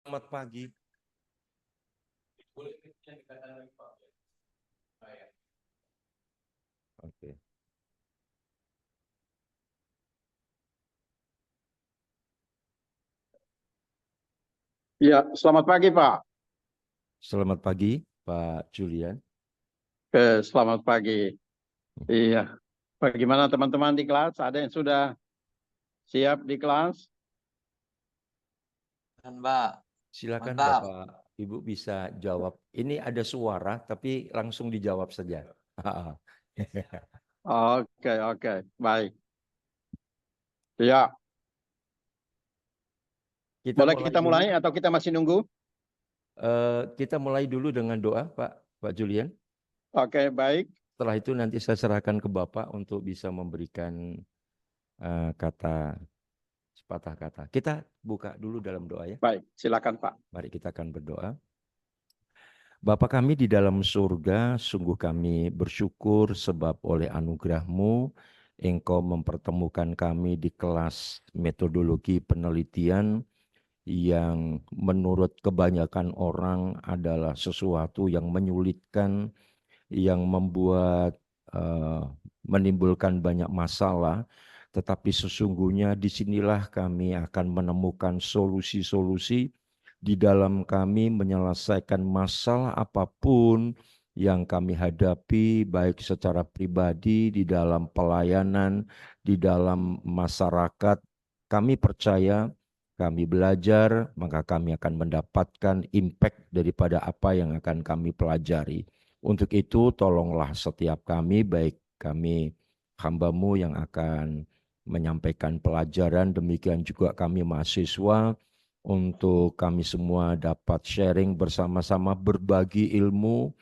Selamat pagi. Oke. Ya, selamat pagi Pak. Selamat pagi Pak Julian. Selamat pagi. Iya, bagaimana teman-teman di kelas? Ada yang sudah siap di kelas? Mbak, Silakan mantap. Bapak Ibu bisa jawab. Ini ada suara tapi langsung dijawab saja. Oke, baik. Ya, boleh kita mulai atau kita masih nunggu? Kita mulai dulu dengan doa Pak Julian. Oke, baik. Setelah itu nanti saya serahkan ke Bapak untuk bisa memberikan kata sepatah kata. Kita buka dulu dalam doa ya. Baik, silakan Pak. Mari kita akan berdoa. Bapa kami di dalam surga, sungguh kami bersyukur sebab oleh anugerah-Mu, Engkau mempertemukan kami di kelas metodologi penelitian yang menurut kebanyakan orang adalah sesuatu yang menyulitkan, yang membuat menimbulkan banyak masalah. Tetapi sesungguhnya disinilah kami akan menemukan solusi-solusi di dalam kami menyelesaikan masalah apapun yang kami hadapi, baik secara pribadi, di dalam pelayanan, di dalam masyarakat. Kami percaya, kami belajar, maka kami akan mendapatkan impact daripada apa yang akan kami pelajari. Untuk itu tolonglah setiap kami, baik kami hamba-Mu yang akan menyampaikan pelajaran, demikian juga kami mahasiswa, untuk kami semua dapat sharing bersama-sama, berbagi ilmu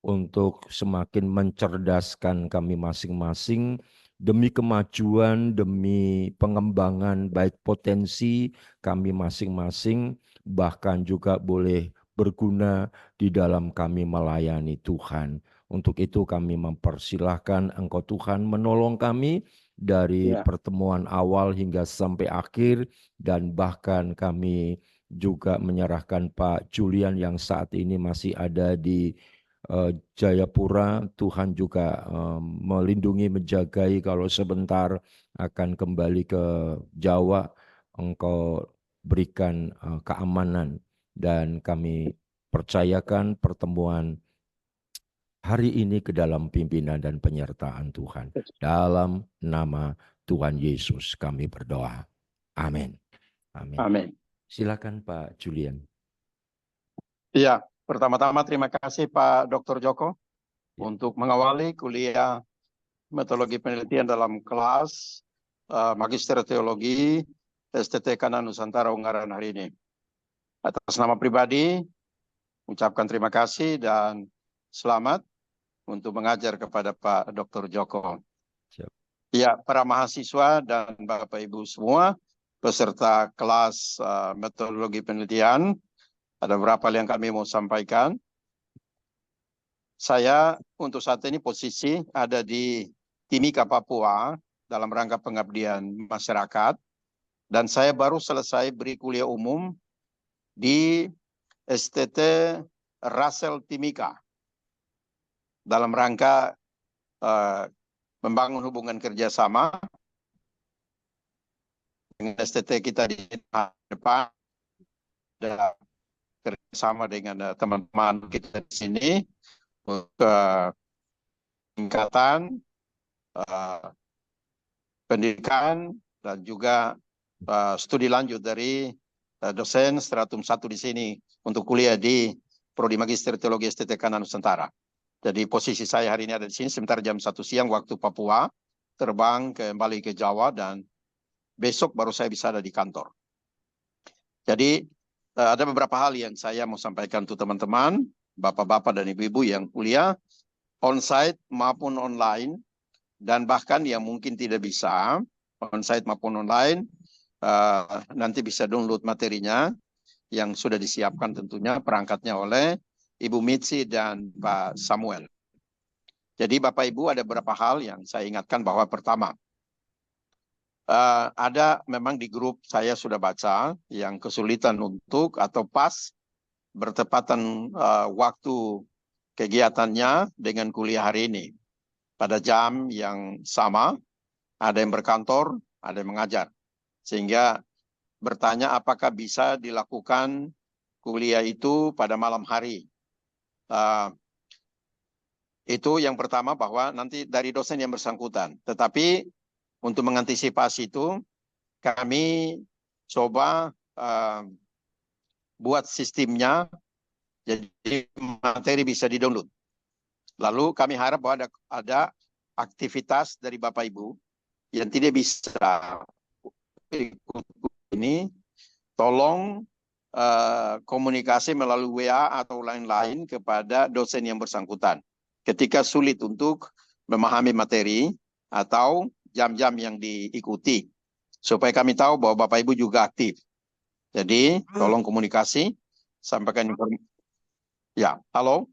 untuk semakin mencerdaskan kami masing-masing demi kemajuan, demi pengembangan baik potensi kami masing-masing, bahkan juga boleh berguna di dalam kami melayani Tuhan. Untuk itu kami mempersilahkan Engkau Tuhan menolong kami dari pertemuan awal hingga sampai akhir, dan bahkan kami juga menyerahkan Pak Julian yang saat ini masih ada di Jayapura. Tuhan juga melindungi, menjagai kalau sebentar akan kembali ke Jawa. Engkau berikan keamanan, dan kami percayakan pertemuan hari ini ke dalam pimpinan dan penyertaan Tuhan. Dalam nama Tuhan Yesus kami berdoa. Amin. Amin. Silakan Pak Julian. Iya, pertama-tama terima kasih Pak Dr. Joko untuk mengawali kuliah metodologi penelitian dalam kelas Magister Teologi STT Kanan Nusantara Ungaran hari ini. Atas nama pribadi, ucapkan terima kasih dan selamat untuk mengajar kepada Pak Dr. Joko. Ya, para mahasiswa dan Bapak Ibu semua, peserta kelas metodologi penelitian, ada beberapa hal yang kami mau sampaikan. Saya untuk saat ini posisi ada di Timika, Papua, dalam rangka pengabdian masyarakat, dan saya baru selesai beri kuliah umum di STT Rasel Timika dalam rangka membangun hubungan kerjasama dengan STT kita di depan, dan kerjasama dengan teman-teman kita di sini untuk peningkatan pendidikan dan juga studi lanjut dari dosen stratum 1 di sini untuk kuliah di Prodi Magister Teologi STT Kanan Nusantara. Jadi posisi saya hari ini ada di sini sebentar jam 1 siang waktu Papua, terbang kembali ke Jawa, dan besok baru saya bisa ada di kantor. Jadi ada beberapa hal yang saya mau sampaikan untuk teman-teman, bapak-bapak dan ibu-ibu yang kuliah on-site maupun online, dan bahkan yang mungkin tidak bisa on-site maupun online, nanti bisa download materinya yang sudah disiapkan tentunya perangkatnya oleh Ibu Mitzi dan Pak Samuel. Jadi Bapak Ibu, ada beberapa hal yang saya ingatkan bahwa pertama, ada memang di grup saya sudah baca yang kesulitan untuk atau pas bertepatan waktu kegiatannya dengan kuliah hari ini. Pada jam yang sama, ada yang berkantor, ada yang mengajar. Sehingga bertanya apakah bisa dilakukan kuliah itu pada malam hari. Itu yang pertama, bahwa nanti dari dosen yang bersangkutan. Tetapi untuk mengantisipasi itu, kami coba buat sistemnya jadi materi bisa di-download. Lalu kami harap bahwa ada aktivitas dari Bapak Ibu yang tidak bisa ikut ini, tolong komunikasi melalui WA atau lain-lain kepada dosen yang bersangkutan. Ketika sulit untuk memahami materi atau jam-jam yang diikuti, supaya kami tahu bahwa Bapak Ibu juga aktif. Jadi tolong komunikasi, sampaikan informasi. Ya, halo.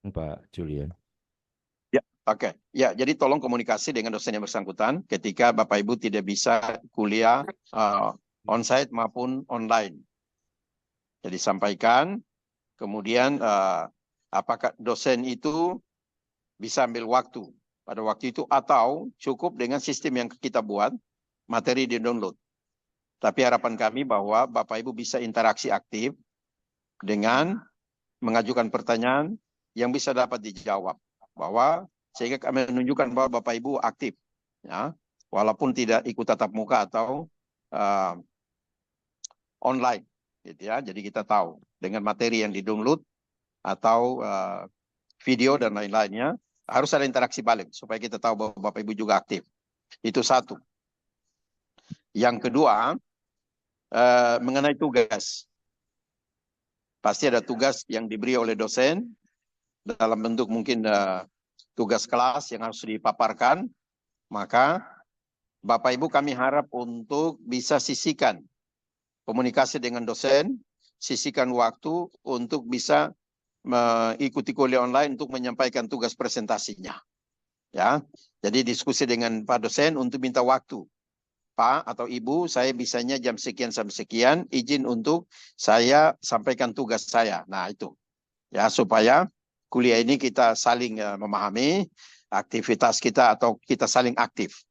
Pak Julian. Ya, oke. Ya, jadi tolong komunikasi dengan dosen yang bersangkutan ketika Bapak Ibu tidak bisa kuliah onsite maupun online. Jadi sampaikan, kemudian apakah dosen itu bisa ambil waktu pada waktu itu atau cukup dengan sistem yang kita buat, materi di-download. Tapi harapan kami bahwa Bapak Ibu bisa interaksi aktif dengan mengajukan pertanyaan yang bisa dapat dijawab, bahwa sehingga kami menunjukkan bahwa Bapak Ibu aktif, ya, walaupun tidak ikut tatap muka atau online, gitu ya. Jadi kita tahu dengan materi yang di-download atau video dan lain-lainnya, harus ada interaksi balik supaya kita tahu bahwa Bapak Ibu juga aktif. Itu satu. Yang kedua, mengenai tugas. Pasti ada tugas yang diberi oleh dosen dalam bentuk mungkin tugas kelas yang harus dipaparkan. Maka Bapak Ibu kami harap untuk bisa sisihkan komunikasi dengan dosen, sisihkan waktu untuk bisa mengikuti kuliah online untuk menyampaikan tugas presentasinya. Ya, jadi diskusi dengan Pak dosen untuk minta waktu. Pak atau Ibu, saya bisanya jam sekian sampai sekian, izin untuk saya sampaikan tugas saya. Nah itu, ya, supaya kuliah ini kita saling memahami aktivitas kita atau kita saling aktif.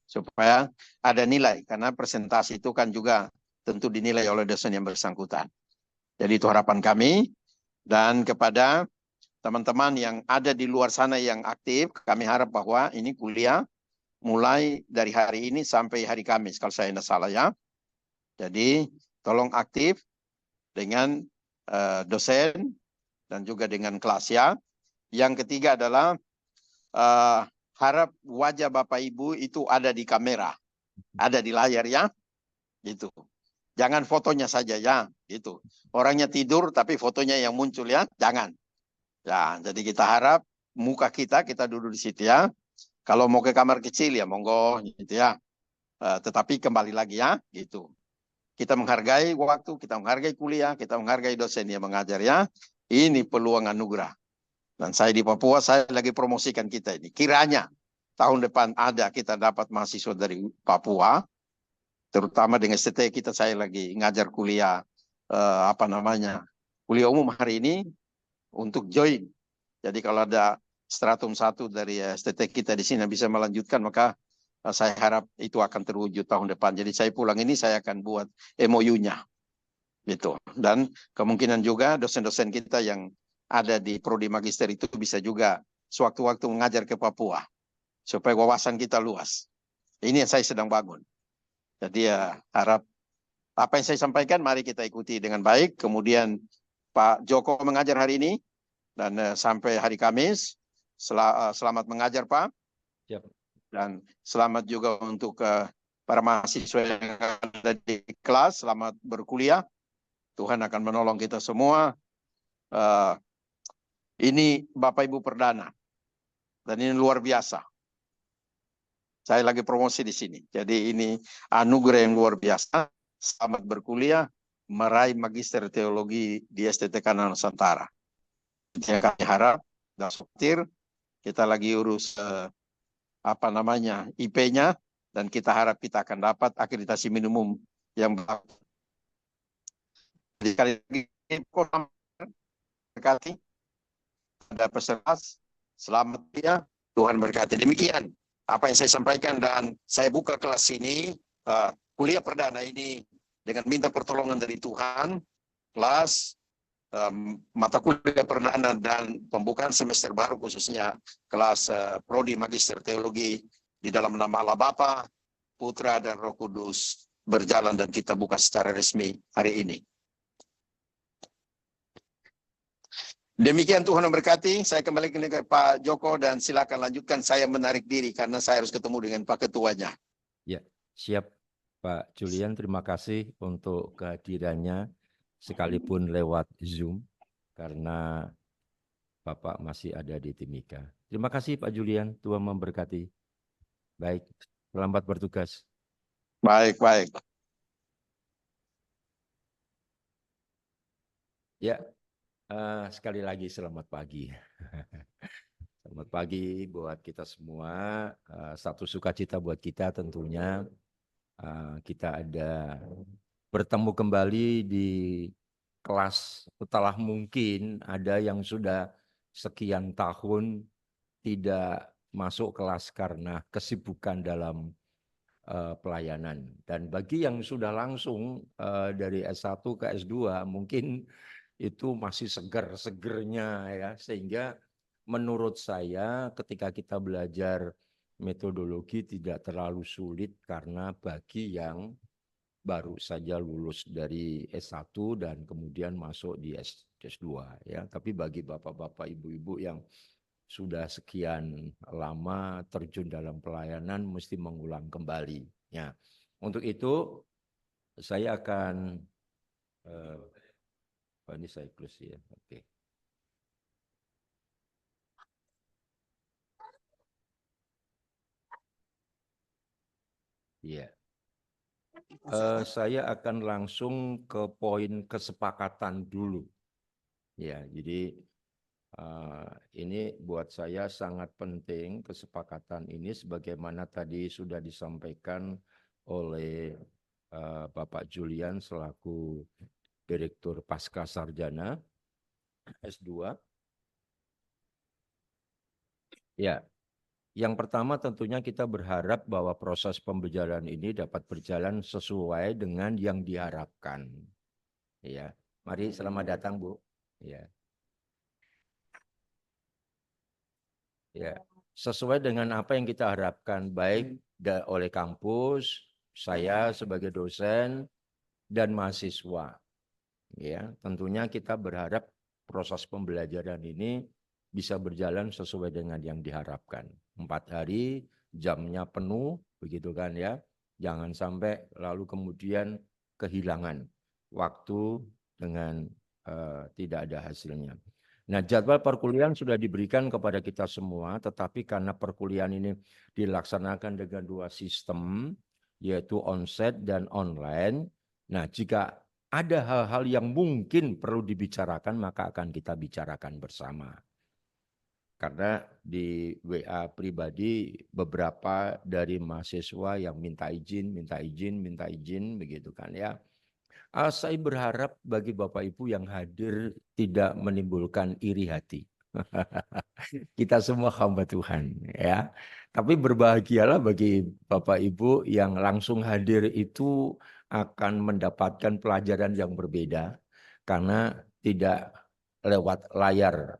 Supaya ada nilai, karena presentasi itu kan juga tentu dinilai oleh dosen yang bersangkutan. Jadi itu harapan kami, dan kepada teman-teman yang ada di luar sana yang aktif, kami harap bahwa ini kuliah mulai dari hari ini sampai hari Kamis, kalau saya tidak salah ya. Jadi tolong aktif dengan dosen dan juga dengan kelas ya. Yang ketiga adalah harap wajah Bapak Ibu itu ada di kamera, ada di layar ya. Gitu. Jangan fotonya saja ya, gitu. Orangnya tidur tapi fotonya yang muncul ya, jangan. Ya, jadi kita harap muka kita duduk di situ ya. Kalau mau ke kamar kecil ya monggo gitu ya. Tetapi kembali lagi ya, gitu. Kita menghargai waktu, kita menghargai kuliah, kita menghargai dosen yang mengajar ya. Ini peluang anugerah. Dan saya di Papua, saya lagi promosikan kita ini. Kiranya tahun depan ada kita dapat mahasiswa dari Papua, terutama dengan STT kita, saya lagi ngajar kuliah kuliah umum hari ini untuk join. Jadi kalau ada stratum 1 dari STT kita di sini bisa melanjutkan, maka saya harap itu akan terwujud tahun depan. Jadi saya pulang ini saya akan buat MOU-nya. Gitu. Dan kemungkinan juga dosen-dosen kita yang ada di Prodi Magister itu bisa juga sewaktu-waktu mengajar ke Papua. Supaya wawasan kita luas. Ini yang saya sedang bangun. Jadi ya harap apa yang saya sampaikan mari kita ikuti dengan baik. Kemudian Pak Joko mengajar hari ini dan sampai hari Kamis. Selamat mengajar Pak. Yep. Dan selamat juga untuk para mahasiswa yang ada di kelas. Selamat berkuliah. Tuhan akan menolong kita semua. Ini Bapak Ibu Perdana. Dan ini luar biasa. Saya lagi promosi di sini. Jadi ini anugerah yang luar biasa. Selamat berkuliah, meraih Magister Teologi di STT Kanan Nusantara. Yang kami harap dan khawatir, kita lagi urus IP-nya, dan kita harap kita akan dapat akreditasi minimum yang bagus. Jadi sekali lagi, berkati ada peserta, selamat ya, Tuhan berkati. Demikian apa yang saya sampaikan, dan saya buka kelas ini, kuliah perdana ini dengan minta pertolongan dari Tuhan. Kelas mata kuliah perdana dan pembukaan semester baru, khususnya kelas Prodi Magister Teologi di dalam nama Allah Bapa, Putra, dan Roh Kudus berjalan, dan kita buka secara resmi hari ini. Demikian, Tuhan memberkati. Saya kembali ke Pak Joko, dan silakan lanjutkan. Saya menarik diri karena saya harus ketemu dengan Pak Ketuanya. Ya, siap Pak Julian. Terima kasih untuk kehadirannya sekalipun lewat Zoom karena Bapak masih ada di Timika. Terima kasih Pak Julian. Tuhan memberkati. Baik, selamat bertugas. Baik, baik. Ya, sekali lagi selamat pagi. Selamat pagi buat kita semua. Satu sukacita buat kita tentunya. Kita ada bertemu kembali di kelas setelah mungkin ada yang sudah sekian tahun tidak masuk kelas karena kesibukan dalam pelayanan. Dan bagi yang sudah langsung dari S1 ke S2 mungkin itu masih seger-segernya ya, sehingga menurut saya ketika kita belajar metodologi tidak terlalu sulit karena bagi yang baru saja lulus dari S1 dan kemudian masuk di S2 ya, tapi bagi bapak-bapak ibu-ibu yang sudah sekian lama terjun dalam pelayanan mesti mengulang kembali ya. Untuk itu saya akan ini saya close ya. Oke. Iya. Saya akan langsung ke poin kesepakatan dulu. Ya, jadi ini buat saya sangat penting kesepakatan ini sebagaimana tadi sudah disampaikan oleh Bapak Julian selaku Direktur Pasca Sarjana S2. Ya, yang pertama tentunya kita berharap bahwa proses pembelajaran ini dapat berjalan sesuai dengan yang diharapkan. Ya, mari selamat datang Bu. Ya. Ya, sesuai dengan apa yang kita harapkan baik oleh kampus, saya sebagai dosen dan mahasiswa. Ya, tentunya kita berharap proses pembelajaran ini bisa berjalan sesuai dengan yang diharapkan. 4 hari, jamnya penuh, begitu kan ya. Jangan sampai lalu kemudian kehilangan waktu dengan tidak ada hasilnya. Nah, jadwal perkuliahan sudah diberikan kepada kita semua, tetapi karena perkuliahan ini dilaksanakan dengan 2 sistem, yaitu onsite dan online. Nah, jika ada hal-hal yang mungkin perlu dibicarakan, maka akan kita bicarakan bersama. Karena di WA pribadi beberapa dari mahasiswa yang minta izin, begitu kan ya. Saya berharap bagi Bapak Ibu yang hadir tidak menimbulkan iri hati. Kita semua hamba Tuhan ya. Tapi berbahagialah bagi Bapak Ibu yang langsung hadir itu akan mendapatkan pelajaran yang berbeda karena tidak lewat layar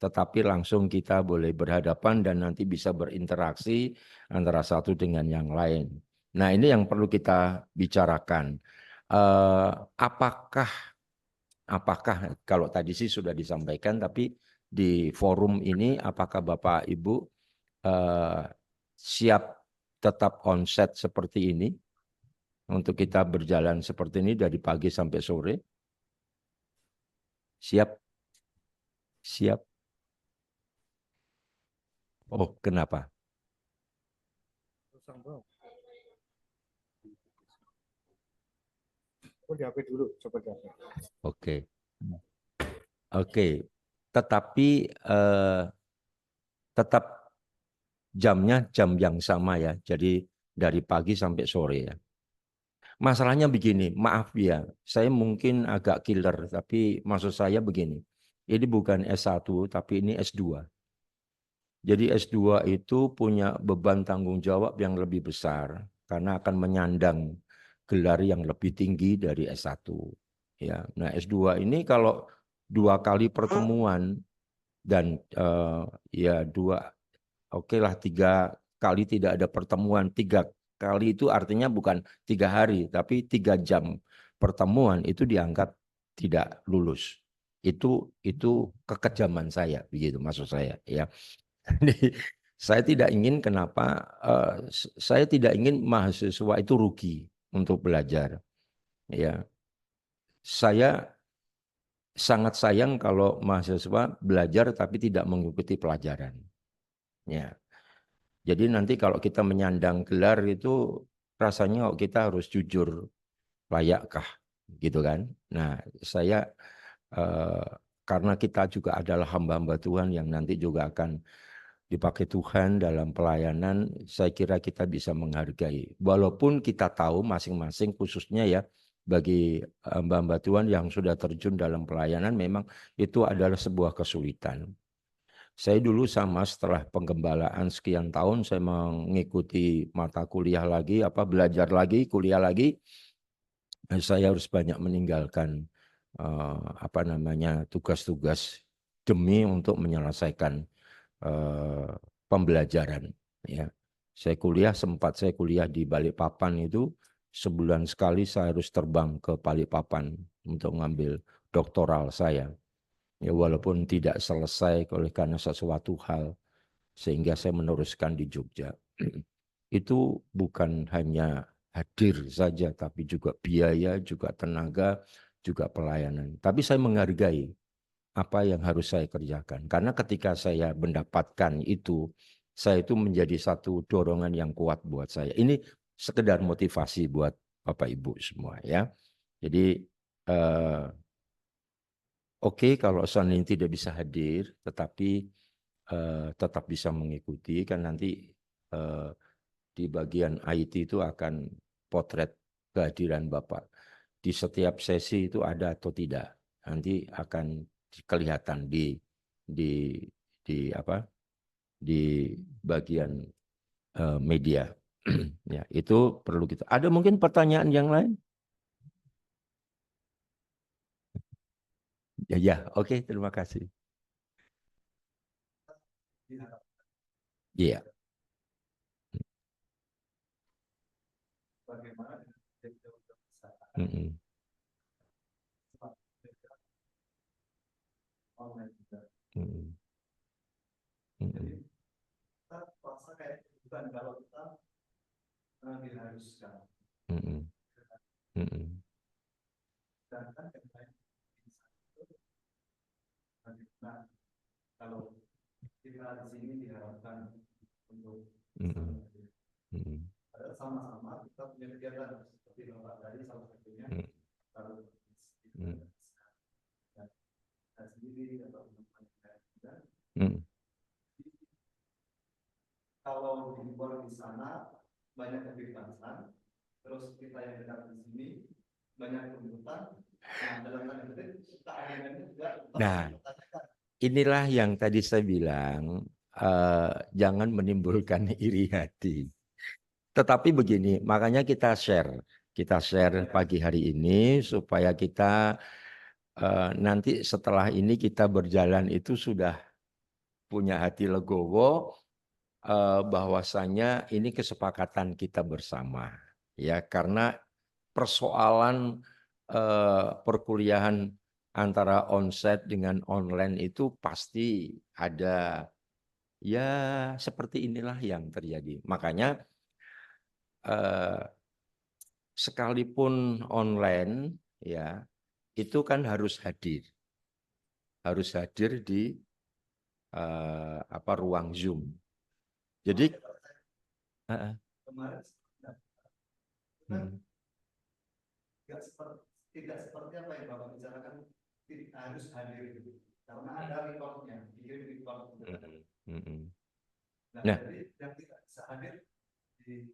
tetapi langsung kita boleh berhadapan dan nanti bisa berinteraksi antara satu dengan yang lain. Nah, ini yang perlu kita bicarakan. Apakah kalau tadi sih sudah disampaikan, tapi di forum ini apakah Bapak Ibu siap tetap onset seperti ini untuk kita berjalan seperti ini dari pagi sampai sore? Siap? Siap? Oh, kenapa? Di HP dulu, coba di HP. Oke. Oke. Tetapi tetap jamnya jam yang sama ya. Jadi dari pagi sampai sore ya. Masalahnya begini, maaf ya, saya mungkin agak killer, tapi maksud saya begini. Ini bukan S1, tapi ini S2. Jadi S2 itu punya beban tanggung jawab yang lebih besar karena akan menyandang gelar yang lebih tinggi dari S1. Ya, nah S2 ini kalau 2 kali pertemuan dan ya oke lah 3 kali tidak ada pertemuan, 3 kali itu artinya bukan 3 hari, tapi 3 jam pertemuan itu dianggap tidak lulus. Itu kekejaman saya, begitu maksud saya. Ya, jadi saya tidak ingin saya tidak ingin mahasiswa itu rugi untuk belajar. Ya, saya sangat sayang kalau mahasiswa belajar tapi tidak mengikuti pelajaran. Ya. Jadi nanti kalau kita menyandang gelar itu rasanya kok kita harus jujur, layakkah, gitu kan? Nah, saya eh, karena kita juga adalah hamba-hamba Tuhan yang nanti juga akan dipakai Tuhan dalam pelayanan, saya kira kita bisa menghargai. Walaupun kita tahu masing-masing khususnya ya bagi hamba-hamba Tuhan yang sudah terjun dalam pelayanan memang itu adalah sebuah kesulitan. Saya dulu sama setelah penggembalaan sekian tahun saya mengikuti mata kuliah lagi, belajar lagi, kuliah lagi. Saya harus banyak meninggalkan tugas-tugas demi untuk menyelesaikan pembelajaran. Ya, sempat saya kuliah di Balikpapan itu sebulan sekali saya harus terbang ke Balikpapan untuk mengambil doktoral saya. Ya, walaupun tidak selesai karena sesuatu hal, sehingga saya meneruskan di Jogja. Itu bukan hanya hadir saja, tapi juga biaya, juga tenaga, juga pelayanan. Tapi saya menghargai apa yang harus saya kerjakan. Karena ketika saya mendapatkan itu, saya itu menjadi satu dorongan yang kuat buat saya. Ini sekedar motivasi buat Bapak Ibu semua ya. Jadi oke, kalau seandainya tidak bisa hadir, tetapi tetap bisa mengikuti kan nanti eh, di bagian IT itu akan potret kehadiran Bapak. Di setiap sesi itu ada atau tidak. Nanti akan kelihatan di di apa? Di bagian media. Ya, itu perlu kita. Ada mungkin pertanyaan yang lain? Ya, ya, oke, terima kasih. Iya. Mm-mm. Mm-mm. Mm-mm. Mm-mm. Mm-mm. Mm-mm. Mm-mm. Mm. Mm. Nah, inilah yang tadi saya bilang, jangan menimbulkan iri hati. Tetapi begini, makanya kita share pagi hari ini supaya kita nanti setelah ini kita berjalan itu sudah punya hati legowo, bahwasanya ini kesepakatan kita bersama, ya karena persoalan perkuliahan antara onsite dengan online itu pasti ada ya seperti inilah yang terjadi. Makanya sekalipun online ya itu kan harus hadir di ruang Zoom. Jadi uh, hmm, hmm, hmm. Nah, jadi yang tidak bisa hadir di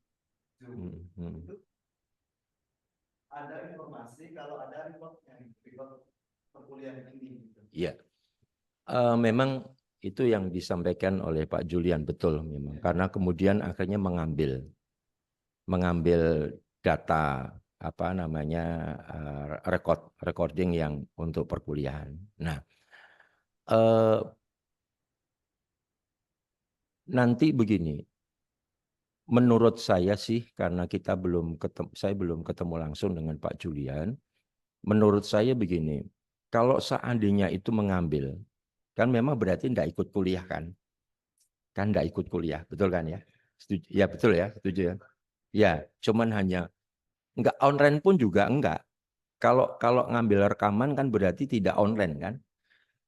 Zoom itu ada informasi kalau ada report perkuliahan ini. Iya, memang itu yang disampaikan oleh Pak Julian, betul memang. Karena kemudian akhirnya mengambil data apa namanya recording yang untuk perkuliahan. Nah, nanti begini, menurut saya sih karena saya belum ketemu langsung dengan Pak Julian, menurut saya begini, kalau seandainya itu mengambil, kan memang berarti tidak ikut kuliah kan? Kan tidak ikut kuliah, betul kan ya? Setuju, ya betul ya, setuju ya. Ya, cuman hanya enggak online pun juga enggak. Kalau ngambil rekaman kan berarti tidak online kan?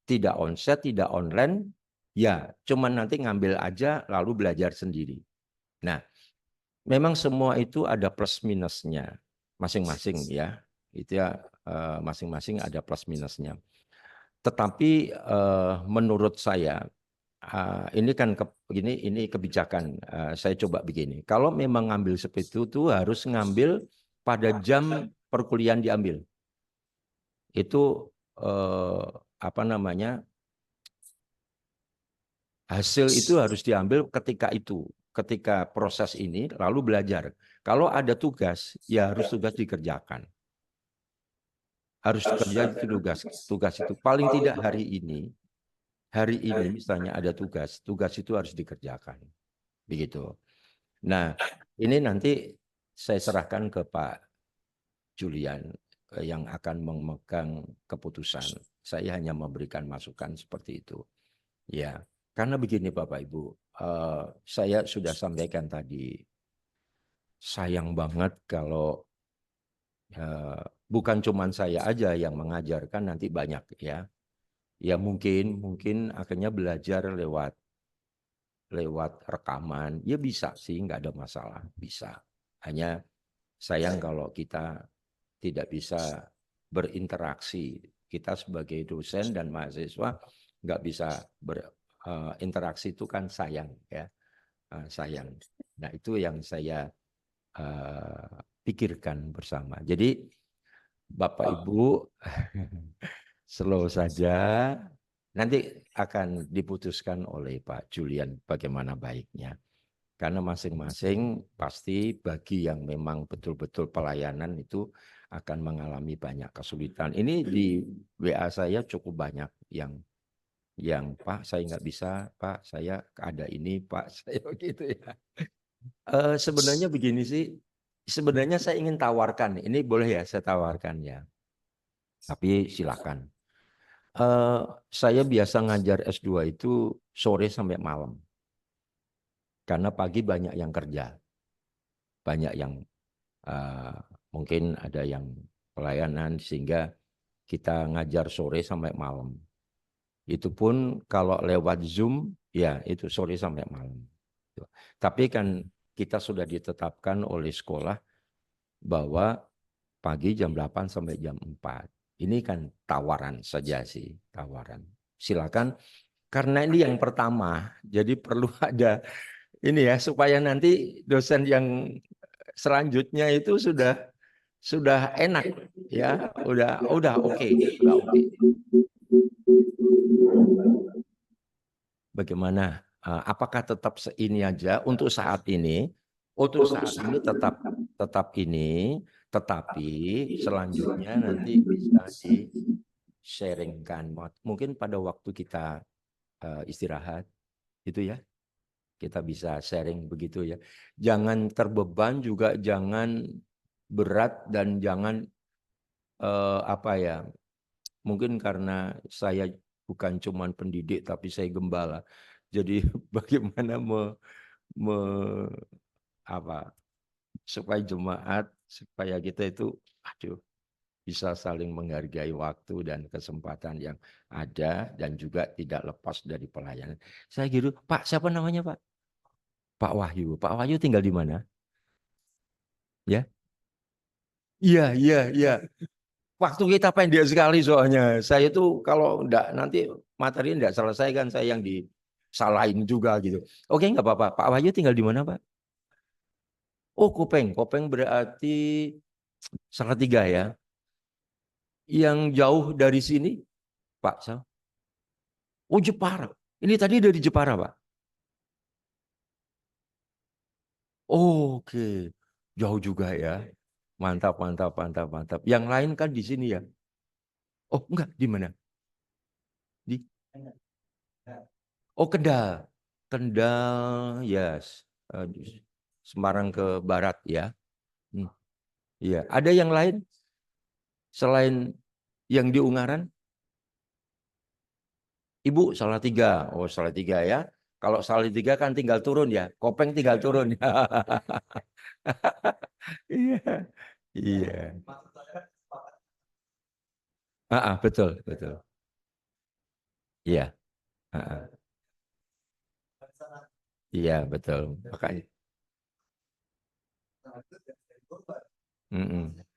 Tidak onset, tidak online, ya cuman nanti ngambil aja lalu belajar sendiri. Nah, memang semua itu ada plus minusnya masing-masing ya. Itu ya masing-masing ada plus minusnya. Tetapi menurut saya ini kan ini kebijakan. Saya coba begini. Kalau memang ngambil seperti itu harus ngambil pada jam perkuliahan diambil. Itu apa namanya? Hasil itu harus diambil ketika proses ini lalu belajar. Kalau ada tugas, ya harus tugas dikerjakan. Harus kerja itu tugas itu paling tidak hari ini misalnya ada tugas itu harus dikerjakan. Begitu. Nah, ini nanti saya serahkan ke Pak Julian yang akan memegang keputusan. Saya hanya memberikan masukan seperti itu. Ya, karena begini Bapak Ibu, saya sudah sampaikan tadi, sayang banget kalau bukan cuma saya aja yang mengajarkan, nanti banyak ya. Ya mungkin akhirnya belajar lewat rekaman, ya bisa sih, nggak ada masalah, bisa. Hanya sayang kalau kita tidak bisa berinteraksi. Kita sebagai dosen dan mahasiswa nggak bisa berinteraksi, itu kan sayang ya, sayang. Nah itu yang saya pikirkan bersama. Jadi Bapak Ibu slow saja, nanti akan diputuskan oleh Pak Julian bagaimana baiknya. Karena masing-masing pasti bagi yang memang betul-betul pelayanan itu akan mengalami banyak kesulitan. Ini di WA saya cukup banyak yang Pak saya nggak bisa, Pak saya ada ini, Pak saya begitu ya. Sebenarnya begini sih, sebenarnya saya ingin tawarkan, ini boleh ya saya tawarkan ya. Tapi silakan. Saya biasa ngajar S2 itu sore sampai malam. Karena pagi banyak yang kerja. Banyak yang mungkin ada yang pelayanan sehingga kita ngajar sore sampai malam. Itu pun kalau lewat Zoom ya itu sore sampai malam. Tapi kan kita sudah ditetapkan oleh sekolah bahwa pagi jam 8 sampai jam 4. Ini kan tawaran saja sih, tawaran. Silakan, karena ini yang pertama, jadi perlu ada ini ya, supaya nanti dosen yang selanjutnya itu sudah enak ya, udah oke. Bagaimana? Apakah tetap ini aja untuk saat ini? Untuk saat ini tetap ini, tetapi selanjutnya nanti bisa di-sharingkan. Mungkin pada waktu kita istirahat, itu ya, kita bisa sharing begitu ya. Jangan terbeban juga, jangan berat dan jangan apa ya? Mungkin karena saya bukan cuma pendidik tapi saya gembala. Jadi bagaimana supaya jemaat, supaya kita itu bisa saling menghargai waktu dan kesempatan yang ada dan juga tidak lepas dari pelayanan. Saya gitu, Pak, siapa namanya Pak? Pak Wahyu. Pak Wahyu tinggal di mana? Ya? Iya. Waktu kita pendek sekali soalnya. Saya tuh kalau enggak nanti materi enggak selesai kan, saya yang salahin juga gitu. Oke, nggak apa-apa. Pak Wahyu tinggal di mana, Pak? Oh, Kopeng. Kopeng berarti Salatiga ya. Yang jauh dari sini, Pak Sal. Oh, Jepara. Ini tadi dari Jepara, Pak. Oke. Jauh juga ya. Mantap, mantap, mantap, mantap. Yang lain kan di sini ya. Oh, enggak, di mana? Di Oh, Kendal. Kendal, yes. Semarang ke barat ya. Iya, ada yang lain selain yang di Ungaran? Ibu Salatiga. Oh, Salatiga ya. Kalau Salatiga kan tinggal turun ya. Kopeng tinggal turun. Iya. Iya. Betul, betul. Iya. Iya, betul. Makanya.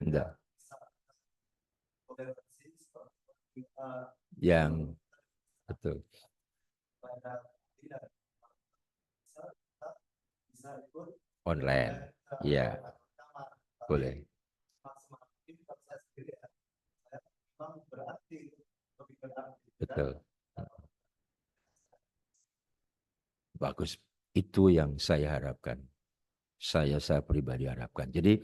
Enggak. Yang betul. Online. Iya. Boleh. Betul. Bagus. Itu yang saya harapkan. Saya pribadi harapkan. Jadi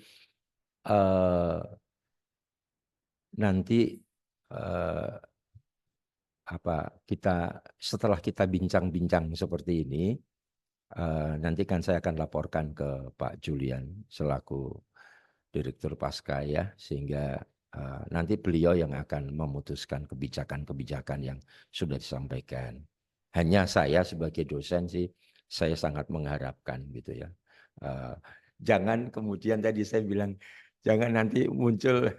nanti setelah kita bincang-bincang seperti ini, nanti kan saya akan laporkan ke Pak Julian selaku Direktur Pasca ya, sehingga nanti beliau yang akan memutuskan kebijakan-kebijakan yang sudah disampaikan. Hanya saya sebagai dosen sih, saya sangat mengharapkan gitu ya. Jangan kemudian tadi saya bilang, jangan nanti muncul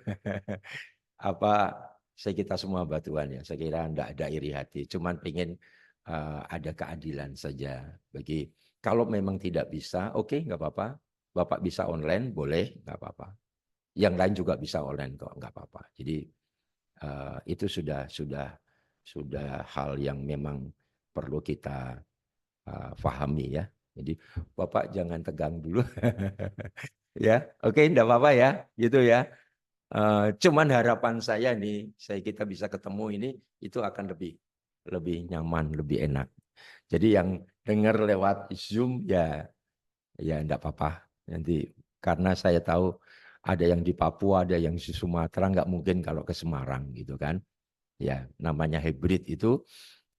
saya kita semua batuan ya. Saya kira enggak ada iri hati, cuman pengen ada keadilan saja. Kalau memang tidak bisa, oke, nggak apa-apa. Bapak bisa online, boleh, nggak apa-apa. Yang lain juga bisa online kok, nggak apa-apa. Jadi itu sudah hal yang memang perlu kita pahami ya. Jadi Bapak jangan tegang dulu. Ya, oke, enggak apa-apa ya, gitu ya. Cuman harapan saya nih, kita bisa ketemu ini, itu akan lebih nyaman, lebih enak. Jadi yang dengar lewat Zoom ya enggak apa-apa. Nanti karena saya tahu ada yang di Papua, ada yang di Sumatera, nggak mungkin kalau ke Semarang gitu kan. Ya, namanya hybrid itu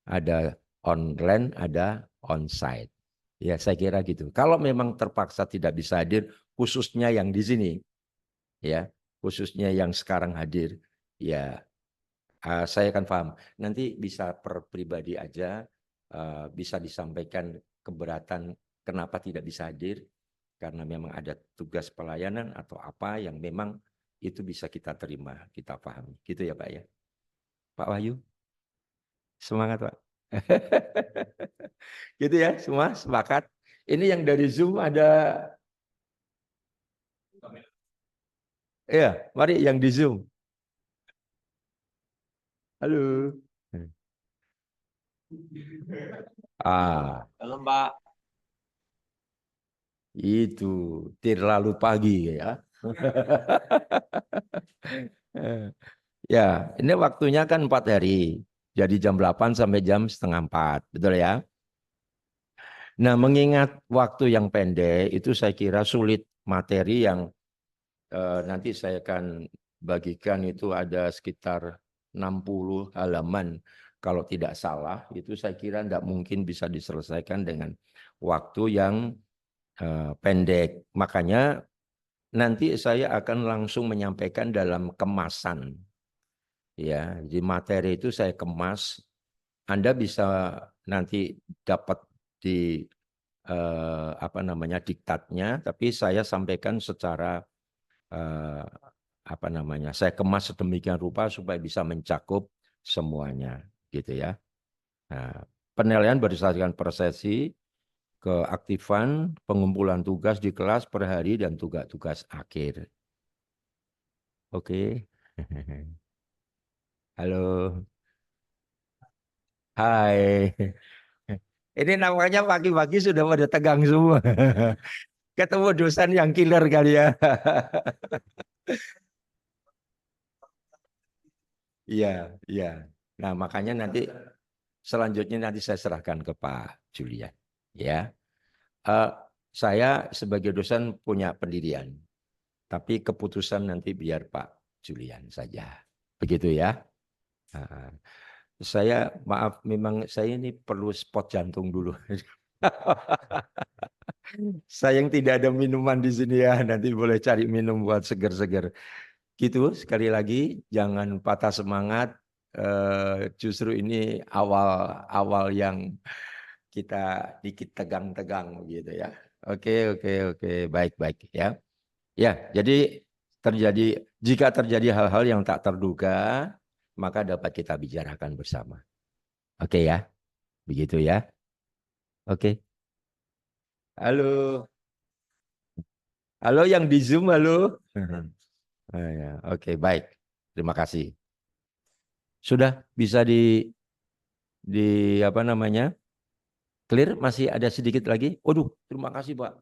ada online, ada onsite. Ya, saya kira gitu. Kalau memang terpaksa tidak bisa hadir, khususnya yang di sini, ya, khususnya yang sekarang hadir, ya saya akan paham. Nanti bisa per pribadi aja, bisa disampaikan keberatan kenapa tidak bisa hadir, karena memang ada tugas pelayanan atau apa yang memang itu bisa kita terima, kita pahami. Gitu ya Pak ya. Pak Wahyu, semangat Pak. Gitu ya, semua sepakat. Ini yang dari Zoom ada, ya, mari yang di Zoom. Halo. Halo Mbak. Itu terlalu pagi ya. Ya, ini waktunya kan 4 hari. Jadi jam 8 sampai jam setengah 4. Betul ya? Nah, mengingat waktu yang pendek, itu saya kira sulit materi yang nanti saya akan bagikan itu ada sekitar 60 halaman. Kalau tidak salah, itu saya kira tidak mungkin bisa diselesaikan dengan waktu yang pendek. Makanya nanti saya akan langsung menyampaikan dalam kemasan. Ya, di materi itu saya kemas. Anda bisa nanti dapat di diktatnya, tapi saya sampaikan secara saya kemas sedemikian rupa supaya bisa mencakup semuanya, gitu ya. Nah, penilaian berdasarkan persesi, keaktifan, pengumpulan tugas di kelas per hari dan tugas-tugas akhir. Oke. Halo. Hai. Ini namanya pagi-pagi sudah pada tegang semua. Ketemu dosen yang killer kali ya. Iya, iya. Nah, makanya nanti selanjutnya nanti saya serahkan ke Pak Julian. Ya, Eh, saya sebagai dosen punya pendirian, tapi keputusan nanti biar Pak Julian saja. Begitu ya. Nah, saya maaf, memang saya ini perlu spot jantung dulu. Sayang tidak ada minuman di sini ya. Nanti boleh cari minum buat seger-seger. Gitu, sekali lagi jangan patah semangat. Justru ini awal-awal yang kita dikit tegang-tegang gitu ya. Oke, oke, oke, baik-baik ya. Ya, jadi jika terjadi hal-hal yang tak terduga, maka dapat kita bicarakan bersama. Oke ya, begitu ya. Oke. Halo, halo yang di Zoom, halo. Oh, ya. Oke, baik. Terima kasih. Sudah bisa di apa namanya? Clear? Masih ada sedikit lagi? Waduh, terima kasih Pak.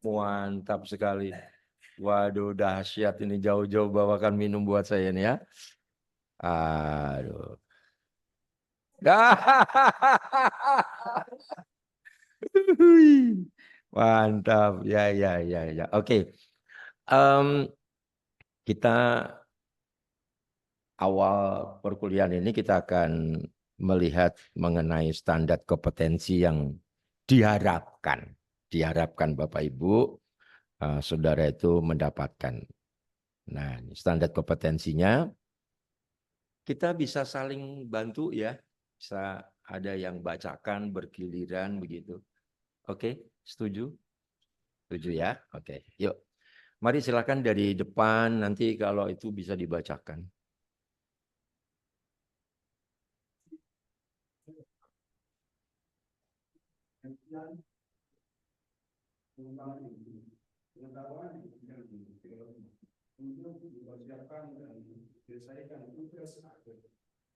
Mantap sekali. Waduh, dahsyat ini jauh-jauh bawakan minum buat saya nih ya. Aduh. Mantap. Ya, ya, ya, ya. Oke. Em, kita awal perkuliahan ini kita akan melihat mengenai standar kompetensi yang diharapkan. Diharapkan Bapak Ibu, saudara itu mendapatkan. Nah, standar kompetensinya kita bisa saling bantu ya. Bisa ada yang bacakan bergiliran begitu. Oke, setuju? Setuju ya? Oke, yuk. Mari silakan dari depan nanti kalau itu bisa dibacakan.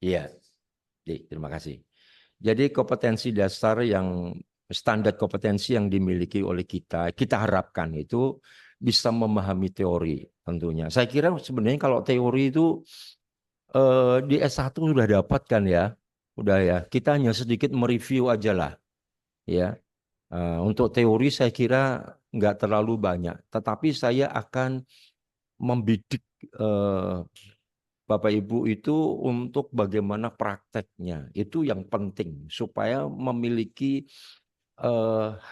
Iya, terima kasih. Jadi kompetensi dasar yang standar kompetensi yang dimiliki oleh kita harapkan itu bisa memahami teori tentunya. Saya kira sebenarnya kalau teori itu di S1 sudah dapat kan ya, udah ya. Kita hanya sedikit mereview aja lah, ya. Untuk teori saya kira nggak terlalu banyak, tetapi saya akan membidik Bapak Ibu itu untuk bagaimana prakteknya. Itu yang penting supaya memiliki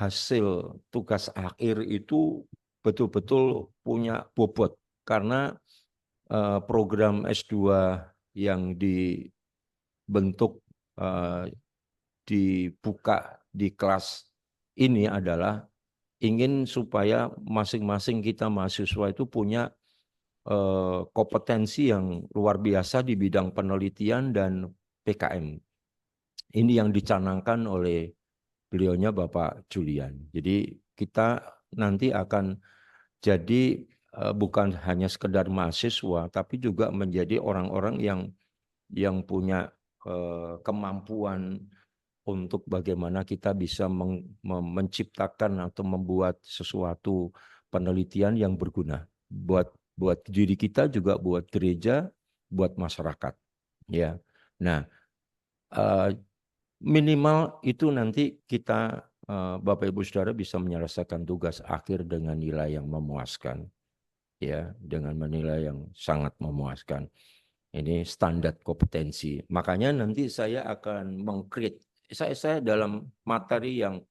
hasil tugas akhir itu betul-betul punya bobot. Karena program S2 yang dibentuk dibuka di kelas ini adalah ingin supaya masing-masing kita mahasiswa itu punya kompetensi yang luar biasa di bidang penelitian dan PKM. Ini yang dicanangkan oleh beliaunya Bapak Julian. Jadi kita nanti akan jadi bukan hanya sekedar mahasiswa, tapi juga menjadi orang-orang yang punya kemampuan untuk bagaimana kita bisa menciptakan atau membuat sesuatu penelitian yang berguna buat diri kita juga, buat gereja, buat masyarakat. Ya, nah minimal itu nanti kita Bapak Ibu Saudara bisa menyelesaikan tugas akhir dengan nilai yang memuaskan, ya, dengan menilai yang sangat memuaskan. Ini standar kompetensi. Makanya nanti saya akan meng-create. Saya dalam materi yang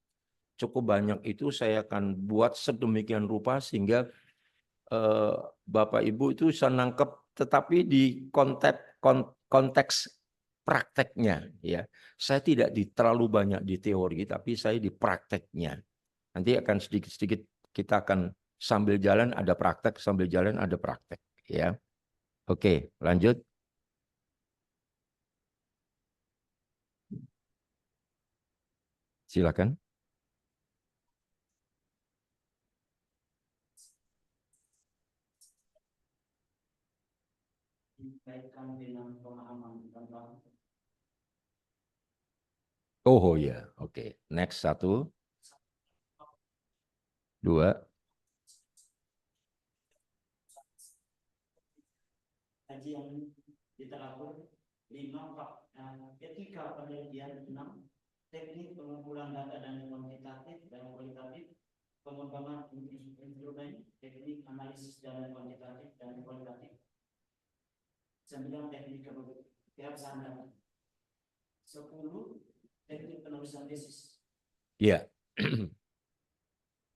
cukup banyak itu saya akan buat sedemikian rupa sehingga Bapak Ibu itu bisa nangkep, tetapi di konteks prakteknya ya. Saya tidak terlalu banyak di teori, tapi saya di prakteknya. Nanti akan sedikit-sedikit kita akan sambil jalan ada praktek, sambil jalan ada praktek ya. Oke, lanjut. Silakan. Dikaitkan dengan pemahaman tentang Oh ya, oke. Next 1, 2. Kaji yang diterapkan 5, etika penelitian 6, teknik pengumpulan data dan kuantitatif dan kualitatif, pengembangan instrumen, teknik analisis data kuantitatif dan kualitatif, 9 teknik keabsahan data, 10 teknik penulisan tesis. Ya.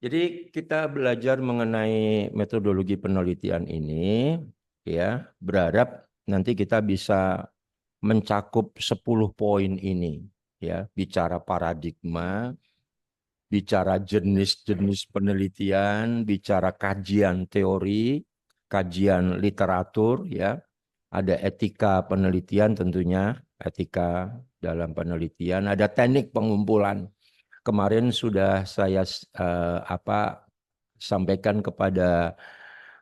Jadi kita belajar mengenai metodologi penelitian ini, ya, berharap nanti kita bisa mencakup 10 poin ini, ya, bicara paradigma, bicara jenis-jenis penelitian, bicara kajian teori, kajian literatur, ya, ada etika penelitian tentunya, etika dalam penelitian, ada teknik pengumpulan. Kemarin sudah saya sampaikan kepada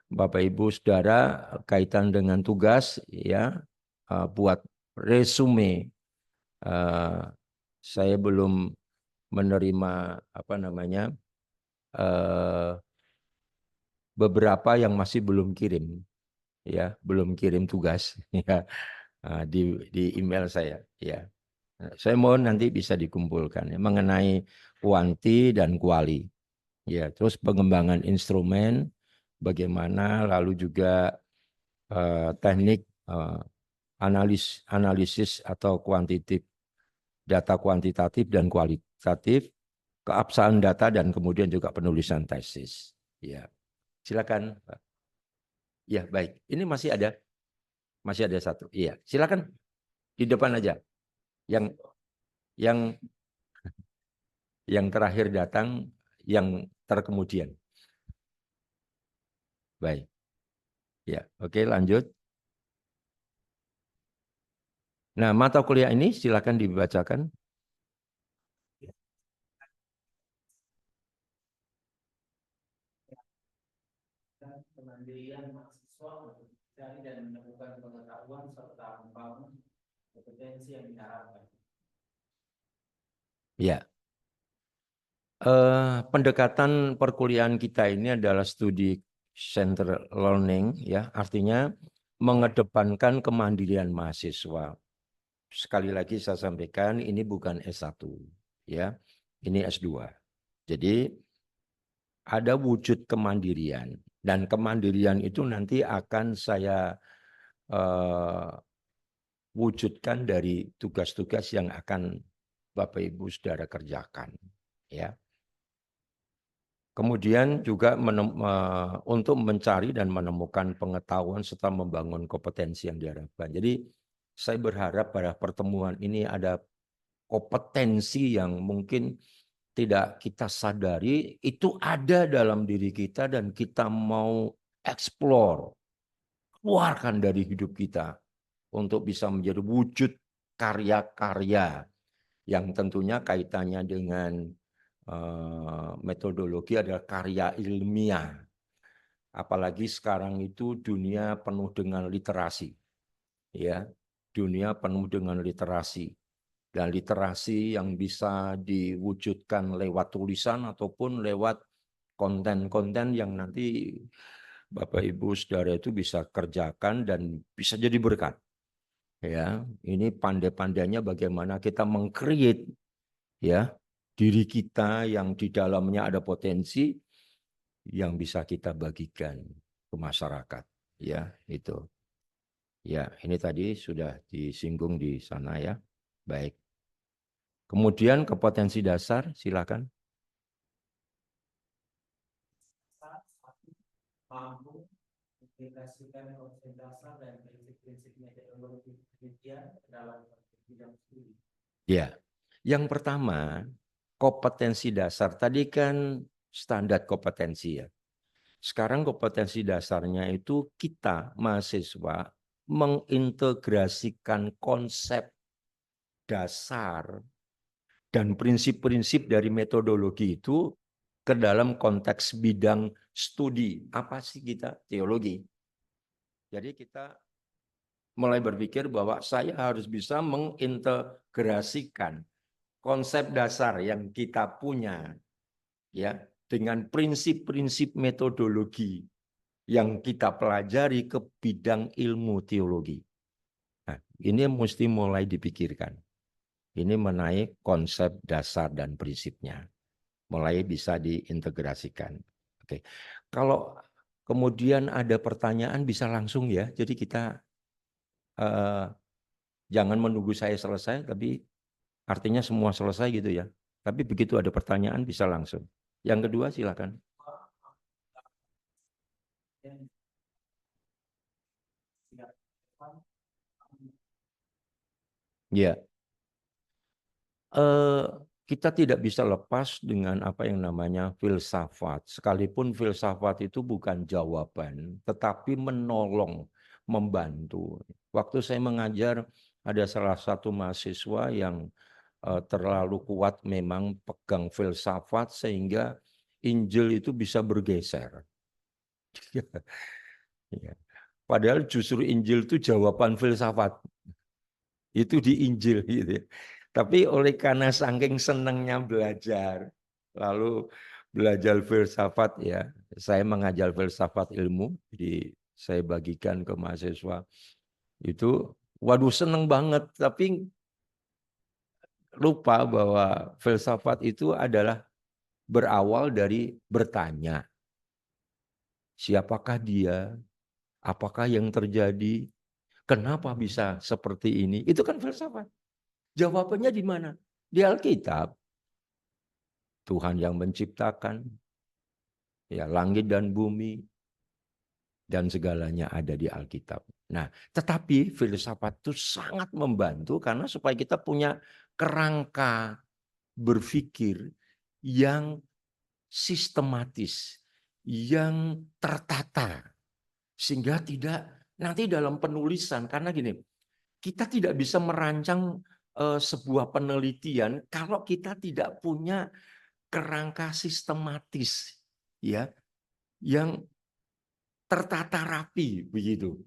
Bapak Ibu Saudara kaitan dengan tugas, ya, buat resume. Saya belum menerima beberapa yang masih belum kirim, ya, belum kirim tugas, ya, di email saya, ya. Saya mohon nanti bisa dikumpulkan, ya, mengenai kuanti dan kuali, ya, terus pengembangan instrumen bagaimana, lalu juga teknik analisis atau kuantitatif, data kuantitatif dan kualitatif, keabsahan data, dan kemudian juga penulisan tesis. Ya, silakan. Ya, baik. Ini masih ada 1. Iya, silakan di depan aja. Yang terakhir datang, yang terkemudian. Baik. Ya, oke, lanjut. Nah, mata kuliah ini silakan dibacakan. Kemandirian mahasiswa mencari dan menemukan pengetahuan serta membangun kompetensi yang diharapkan. Ya. Pendekatan perkuliahan kita ini adalah studi center learning, ya, artinya mengedepankan kemandirian mahasiswa. Sekali lagi saya sampaikan, ini bukan S1, ya, ini S2. Jadi ada wujud kemandirian, dan kemandirian itu nanti akan saya wujudkan dari tugas-tugas yang akan Bapak Ibu Saudara kerjakan, ya. Kemudian juga untuk mencari dan menemukan pengetahuan serta membangun kompetensi yang diharapkan. Jadi saya berharap pada pertemuan ini ada kompetensi yang mungkin tidak kita sadari itu ada dalam diri kita dan kita mau explore, keluarkan dari hidup kita untuk bisa menjadi wujud karya-karya yang tentunya kaitannya dengan metodologi adalah karya ilmiah. Apalagi sekarang itu dunia penuh dengan literasi, ya, dunia penuh dengan literasi, dan literasi yang bisa diwujudkan lewat tulisan ataupun lewat konten-konten yang nanti Bapak Ibu Saudara itu bisa kerjakan dan bisa jadi berkat. Ya, ini pandai-pandainya bagaimana kita meng-create, ya, diri kita yang di dalamnya ada potensi yang bisa kita bagikan ke masyarakat, ya, itu. Ya, ini tadi sudah disinggung di sana, ya. Baik. Kemudian kompetensi dasar, silakan. Mampu mengaplikasikan konsep dasar dan prinsip-prinsip metodologi penelitian dalam bidang studi. Ya, yang pertama kompetensi dasar. Tadi kan standar kompetensi, ya. Sekarang kompetensi dasarnya itu kita mahasiswa mengintegrasikan konsep dasar dan prinsip-prinsip dari metodologi itu ke dalam konteks bidang studi. Apa sih kita? Teologi. Jadi kita mulai berpikir bahwa saya harus bisa mengintegrasikan konsep dasar yang kita punya, ya, dengan prinsip-prinsip metodologi yang kita pelajari ke bidang ilmu teologi. Nah, ini mesti mulai dipikirkan. Ini menaik konsep dasar dan prinsipnya. Mulai bisa diintegrasikan. Oke. Kalau kemudian ada pertanyaan bisa langsung ya. Jadi kita jangan menunggu saya selesai, tapi artinya semua selesai gitu ya. Tapi begitu ada pertanyaan bisa langsung. Yang kedua silakan. Ya. Kita tidak bisa lepas dengan apa yang namanya filsafat. Sekalipun filsafat itu bukan jawaban, tetapi menolong, membantu. Waktu saya mengajar, ada salah satu mahasiswa yang terlalu kuat memang pegang filsafat sehingga Injil itu bisa bergeser. Padahal justru Injil itu jawaban filsafat. Itu di Injil gitu ya. Tapi oleh karena saking senangnya belajar, lalu belajar filsafat ya, saya mengajar filsafat ilmu, jadi saya bagikan ke mahasiswa itu, waduh seneng banget, tapi lupa bahwa filsafat itu adalah berawal dari bertanya, siapakah dia, apakah yang terjadi, kenapa bisa seperti ini, itu kan filsafat. Jawabannya di mana? Di Alkitab. Tuhan yang menciptakan ya langit dan bumi dan segalanya ada di Alkitab. Nah, tetapi filsafat itu sangat membantu karena supaya kita punya kerangka berpikir yang sistematis, yang tertata sehingga tidak nanti dalam penulisan karena gini, kita tidak bisa merancang sebuah penelitian kalau kita tidak punya kerangka sistematis ya yang tertata rapi begitu.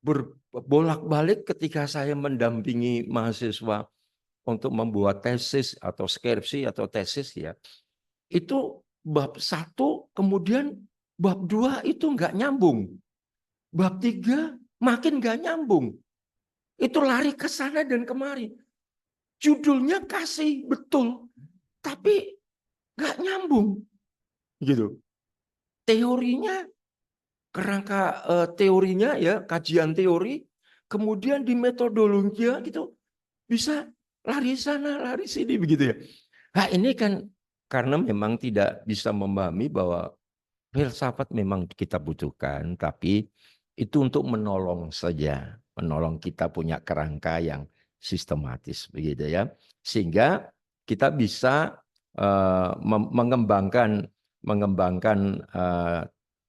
Berbolak-balik ketika saya mendampingi mahasiswa untuk membuat tesis atau skripsi atau tesis ya. Itu bab 1 kemudian bab 2 itu enggak nyambung. Bab 3 makin enggak nyambung. Itu lari ke sana dan kemari. Judulnya kasih betul, tapi enggak nyambung. Gitu. Teorinya kerangka teorinya ya, kajian teori, kemudian di metodologi gitu bisa lari sana, lari sini begitu ya. Nah, ini kan karena memang tidak bisa memahami bahwa filsafat memang kita butuhkan, tapi itu untuk menolong saja, menolong kita punya kerangka yang sistematis begitu ya. Sehingga kita bisa mengembangkan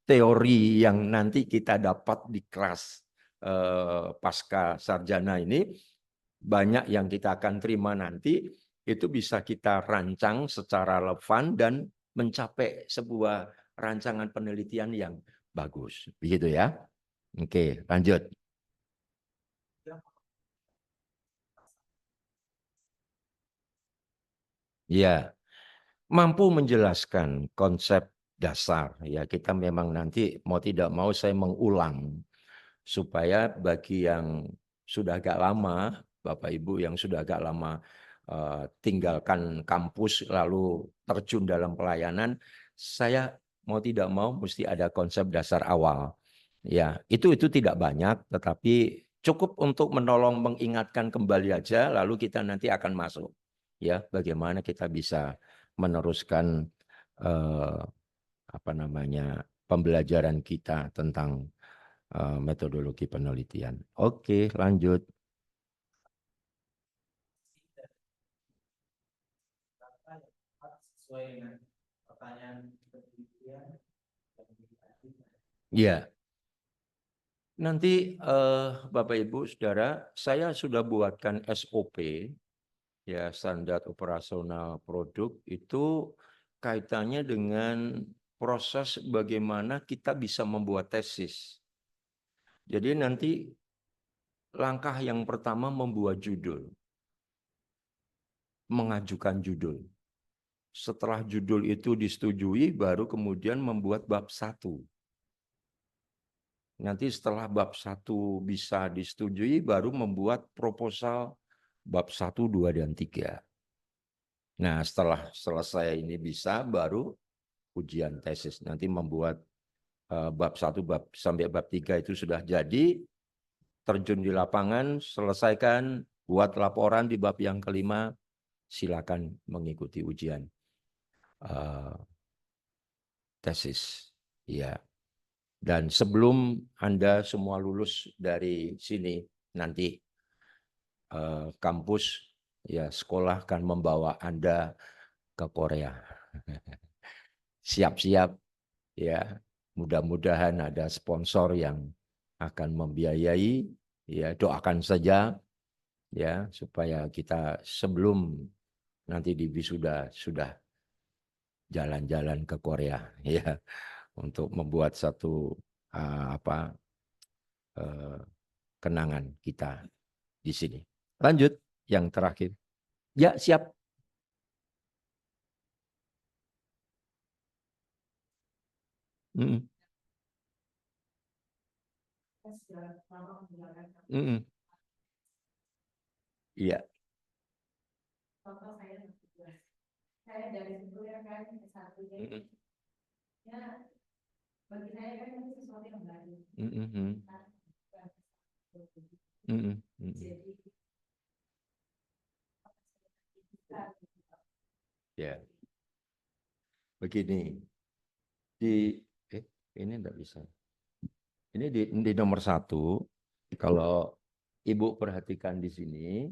teori yang nanti kita dapat di kelas pasca sarjana ini, banyak yang kita akan terima nanti, itu bisa kita rancang secara relevan dan mencapai sebuah rancangan penelitian yang bagus. Begitu ya. Oke, lanjut. Ya, mampu menjelaskan konsep dasar. Ya, kita memang nanti mau tidak mau saya mengulang supaya bagi yang sudah agak lama, Bapak Ibu yang sudah agak lama tinggalkan kampus lalu terjun dalam pelayanan, saya mau tidak mau mesti ada konsep dasar awal. Ya, itu tidak banyak, tetapi cukup untuk menolong mengingatkan kembali aja, lalu kita nanti akan masuk. Ya, bagaimana kita bisa meneruskan pembelajaran kita tentang metodologi penelitian. Oke, lanjut. Sesuai dengan pertanyaan penelitian. Ya. Nanti Bapak Ibu Saudara, saya sudah buatkan SOP ya, standar operasional produk itu kaitannya dengan proses bagaimana kita bisa membuat tesis. Jadi nanti langkah yang pertama membuat judul. mengajukan judul. Setelah judul itu disetujui, baru kemudian membuat bab 1. Nanti setelah bab 1 bisa disetujui, baru membuat proposal bab 1, 2, dan 3. Nah, setelah selesai ini bisa, baru ujian tesis. Nanti membuat bab 1 sampai bab 3 itu sudah jadi, terjun di lapangan, selesaikan, buat laporan di bab yang kelima, silakan mengikuti ujian tesis. Ya. Dan sebelum Anda semua lulus dari sini, nanti kampus, ya sekolah akan membawa Anda ke Korea. Siap-siap, ya. Mudah-mudahan ada sponsor yang akan membiayai, ya doakan saja, ya supaya kita sebelum nanti di wisuda sudah jalan-jalan ke Korea, ya, untuk membuat satu kenangan kita di sini. Lanjut yang terakhir. Ya, siap. Iya. Contoh saya dari dulu ya kan S1 ya bagi saya kan itu sesuatu yang baru. Jadi ya begini ini enggak bisa. Ini di nomor 1, kalau Ibu perhatikan di sini,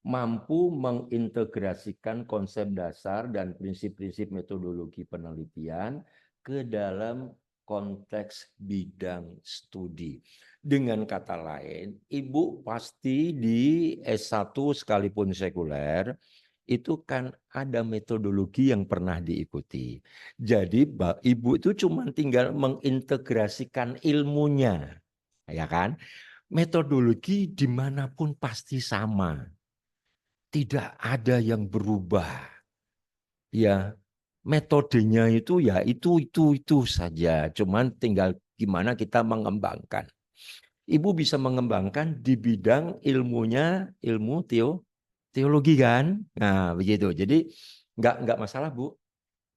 mampu mengintegrasikan konsep dasar dan prinsip-prinsip metodologi penelitian ke dalam konteks bidang studi. Dengan kata lain, Ibu pasti di S1 sekalipun sekuler, itu kan ada metodologi yang pernah diikuti. Jadi Ibu itu cuma tinggal mengintegrasikan ilmunya, ya kan? Metodologi dimanapun pasti sama. Tidak ada yang berubah. Ya, metodenya itu ya itu saja. Cuman tinggal gimana kita mengembangkan. Ibu bisa mengembangkan di bidang ilmunya, ilmu teologi kan. Nah, begitu. Jadi enggak masalah, Bu.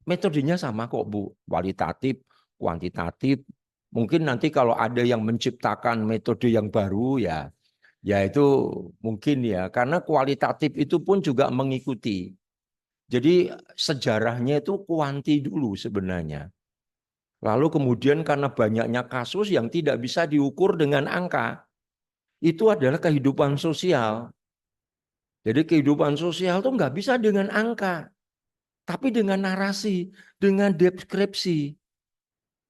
Metodenya sama kok, Bu. Kualitatif, kuantitatif. Mungkin nanti kalau ada yang menciptakan metode yang baru ya itu mungkin ya, karena kualitatif itu pun juga mengikuti. Jadi sejarahnya itu kuanti dulu sebenarnya. Lalu kemudian karena banyaknya kasus yang tidak bisa diukur dengan angka, itu adalah kehidupan sosial. Jadi kehidupan sosial itu nggak bisa dengan angka, tapi dengan narasi, dengan deskripsi.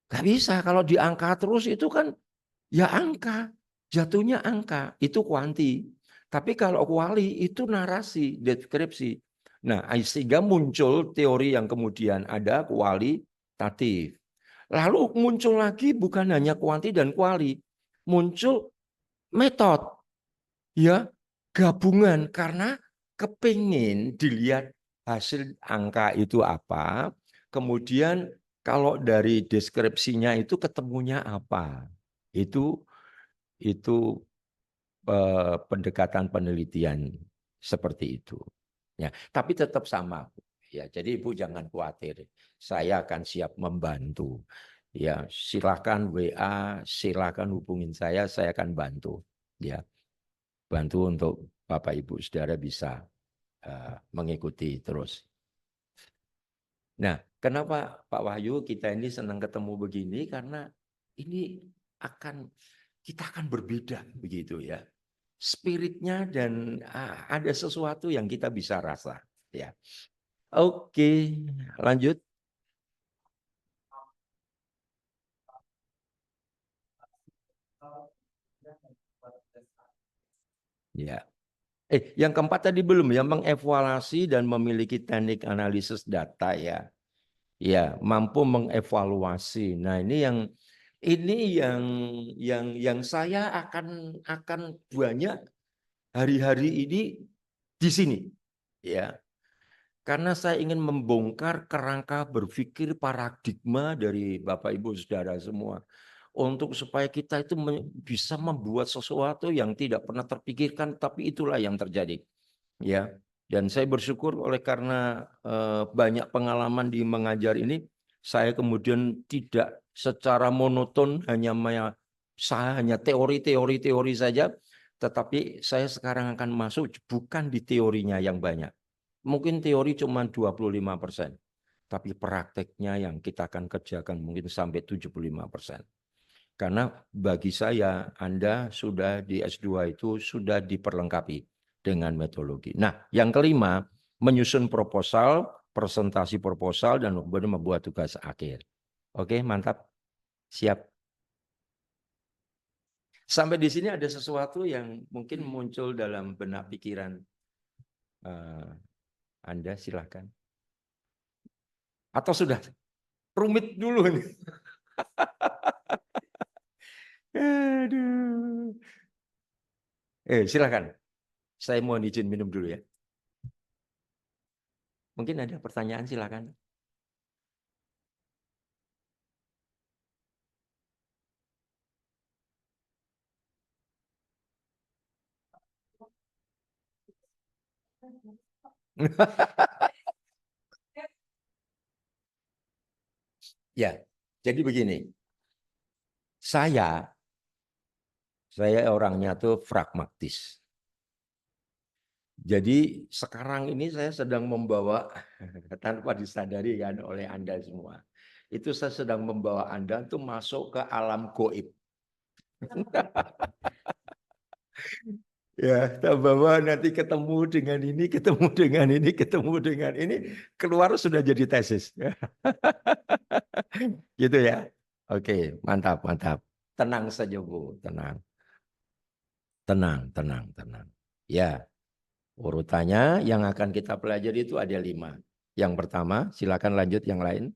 Nggak bisa, kalau di angka terus itu kan ya angka. Jatuhnya angka, itu kuanti. Tapi kalau kuali itu narasi, deskripsi. Nah, sehingga muncul teori yang kemudian ada kualitatif. Lalu muncul lagi bukan hanya kuanti dan kuali, muncul metode, ya gabungan karena kepingin dilihat hasil angka itu apa, kemudian kalau dari deskripsinya itu ketemunya apa, itu pendekatan penelitian seperti itu. Ya, tapi tetap sama. Ya, jadi Ibu jangan khawatir. Saya akan siap membantu. Ya, silakan WA, silakan hubungin saya akan bantu. Ya, bantu untuk Bapak Ibu Saudara bisa mengikuti terus. Nah, kenapa Pak Wahyu kita ini senang ketemu begini? Karena ini kita akan berbeda begitu ya. Spiritnya dan ada sesuatu yang kita bisa rasa ya. Oke, lanjut. Ya. Yang keempat tadi belum ya, mengevaluasi dan memiliki teknik analisis data ya. Ya, mampu mengevaluasi. Nah, ini yang saya akan banyak hari-hari ini di sini. Ya. Karena saya ingin membongkar kerangka berpikir paradigma dari Bapak Ibu Saudara semua. Untuk supaya kita itu bisa membuat sesuatu yang tidak pernah terpikirkan, tapi itulah yang terjadi. Ya, dan saya bersyukur oleh karena banyak pengalaman di mengajar ini, saya kemudian tidak secara monoton saya hanya teori saja, tetapi saya sekarang akan masuk bukan di teorinya yang banyak. Mungkin teori cuma 25%, tapi prakteknya yang kita akan kerjakan mungkin sampai 75%. Karena bagi saya, Anda sudah di S2 itu sudah diperlengkapi dengan metodologi. Nah, yang kelima, menyusun proposal, presentasi proposal, dan kemudian membuat tugas akhir. Oke, mantap. Siap. Sampai di sini ada sesuatu yang mungkin muncul dalam benak pikiran Anda, silakan. Atau sudah rumit dulu nih. Aduh. Silakan. Saya mohon izin minum dulu ya. Mungkin ada pertanyaan, silakan. Ya, jadi begini. Saya orangnya tuh pragmatis. Jadi sekarang ini saya sedang membawa, tanpa disadari kan oleh Anda semua, itu saya sedang membawa Anda tuh masuk ke alam gaib. Ya, bahwa nanti ketemu dengan ini, ketemu dengan ini, ketemu dengan ini, keluar sudah jadi tesis. Gitu ya. Oke, mantap, mantap. Tenang saja, Bu, tenang. Tenang. Ya, urutannya yang akan kita pelajari itu ada 5. Yang pertama, silakan lanjut yang lain.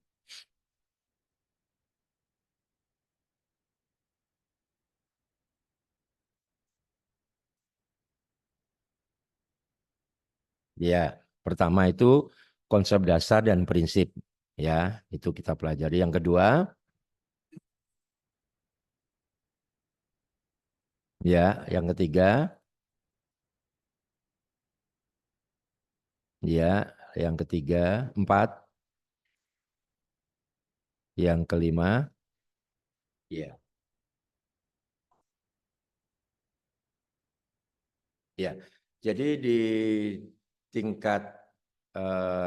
Ya, pertama itu konsep dasar dan prinsip. Ya, itu kita pelajari. Yang kedua, ya, yang ketiga, ya, yang ketiga, 4, yang kelima, ya, ya. Jadi di tingkat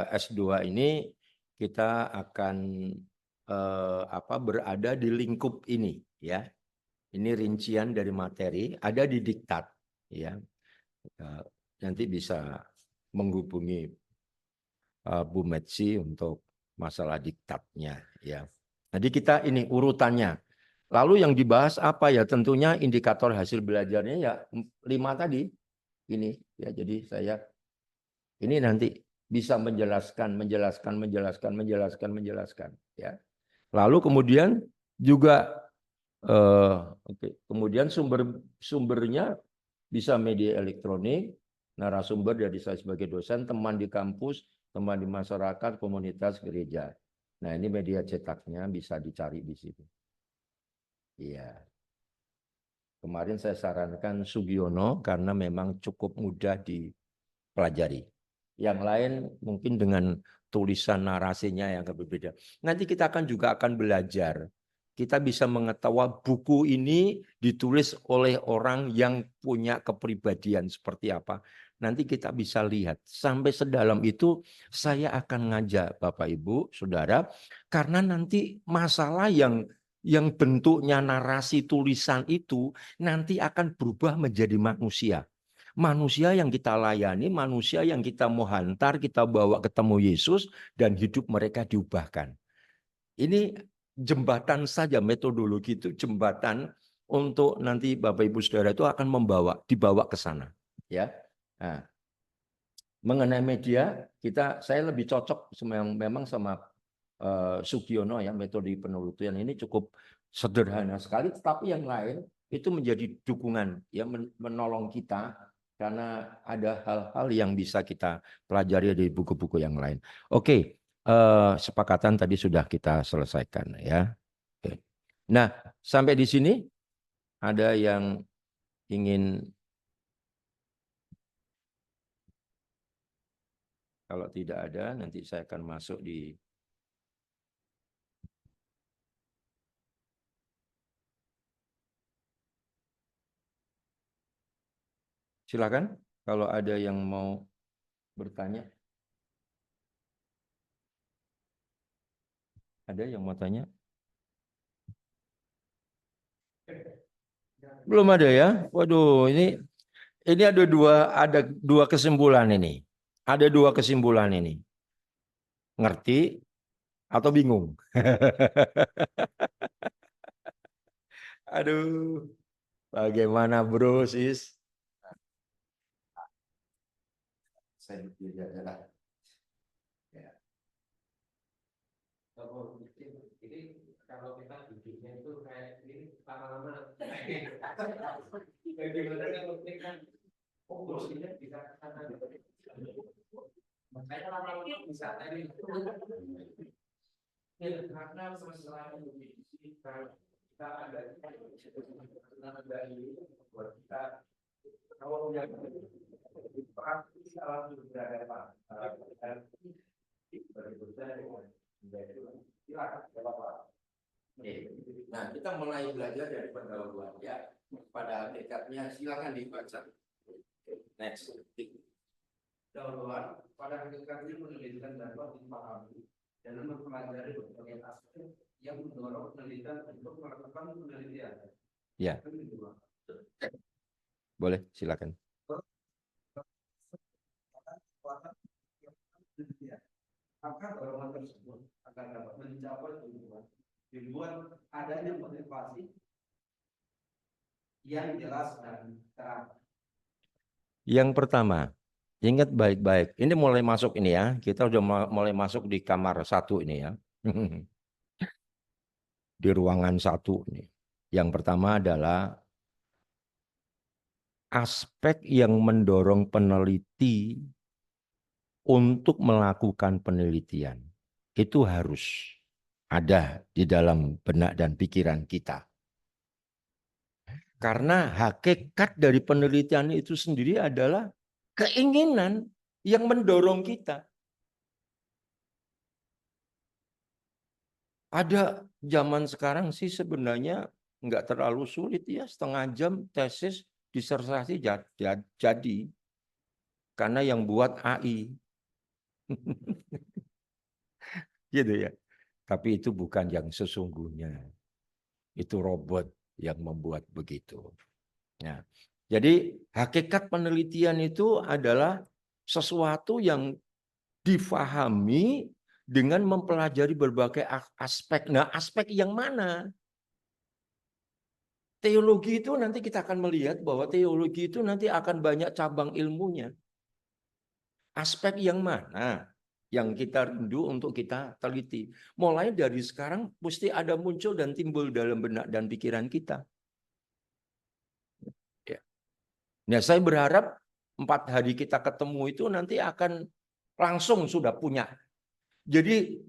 S2 ini kita akan berada di lingkup ini, ya. Ini rincian dari materi, ada di diktat, ya. Nanti bisa menghubungi Bu Metsi untuk masalah diktatnya, ya. Jadi kita ini urutannya. Lalu yang dibahas apa ya? Tentunya indikator hasil belajarnya ya 5 tadi. Ini ya, jadi saya ini nanti bisa menjelaskan ya. Lalu kemudian juga kemudian sumbernya bisa media elektronik, narasumber dari saya sebagai dosen, teman di kampus, teman di masyarakat, komunitas, gereja. Nah, ini media cetaknya bisa dicari di situ. Iya. Kemarin saya sarankan Sugiono karena memang cukup mudah dipelajari. Yang lain mungkin dengan tulisan narasinya yang berbeda. Nanti kita juga akan belajar. Kita bisa mengetahui buku ini ditulis oleh orang yang punya kepribadian seperti apa. Nanti kita bisa lihat. Sampai sedalam itu saya akan ngajak Bapak Ibu, Saudara. Karena nanti masalah yang bentuknya narasi tulisan itu nanti akan berubah menjadi manusia. Manusia yang kita layani, manusia yang kita mau hantar, kita bawa ketemu Yesus, dan hidup mereka diubahkan. Ini jembatan saja, metodologi itu jembatan untuk nanti Bapak Ibu Saudara itu akan dibawa ke sana. Ya. Nah, mengenai media, saya lebih cocok memang sama Sugiono ya, metode penelitian ini cukup sederhana sekali, tetapi yang lain itu menjadi dukungan ya, menolong kita Karena ada hal-hal yang bisa kita pelajari dari buku-buku yang lain. Oke, sepakatan tadi sudah kita selesaikan ya. Oke. Nah, sampai di sini ada yang ingin, kalau tidak ada nanti saya akan masuk di silakan kalau ada yang mau bertanya. Ada yang mau tanya? Belum ada ya? Waduh, ini ada dua kesimpulan ini. Ada dua kesimpulan ini. Ngerti atau bingung? Aduh, bagaimana bro sis? Saya berdiri adalah Jadi kalau kita duduknya itu kayak ini lama-lama bagaimana kalau kita kursinya bisa makanya lama-lama bisa tadi karena masalah kita ada ini buat kita kalau yang praktis alam berada Nah, kita mulai belajar dari pendahuluan ya. Pada hakikatnya silakan dibaca. Next. Pendahuluan pada hakikatnya penelitian dapat dipahami dan mempelajari berbagai aspek yang mendorong penelitian untuk melakukan penelitian. Ya. Boleh, silakan. Maka dorongan tersebut akan dapat mencapai tujuan dibuat adanya motivasi yang jelas dan terang. Yang pertama, ingat baik-baik. Ini mulai masuk ini ya. Kita sudah mulai masuk di kamar 1 ini ya. Di ruangan 1 ini. Yang pertama adalah aspek yang mendorong peneliti untuk melakukan penelitian. Itu harus ada di dalam benak dan pikiran kita. Karena hakikat dari penelitian itu sendiri adalah keinginan yang mendorong kita. Ada zaman sekarang sih sebenarnya nggak terlalu sulit ya, setengah jam tesis disertasi jadi. Karena yang buat AI. Gitu ya. Tapi itu bukan yang sesungguhnya. Itu robot yang membuat begitu. Nah, jadi hakikat penelitian itu adalah sesuatu yang difahami dengan mempelajari berbagai aspek. Nah, aspek yang mana? Teologi itu nanti kita akan melihat bahwa teologi itu nanti akan banyak cabang ilmunya. Aspek yang mana yang kita rindu untuk kita teliti. Mulai dari sekarang mesti ada muncul dan timbul dalam benak dan pikiran kita. Ya. Nah, saya berharap 4 hari kita ketemu itu nanti akan langsung sudah punya. Jadi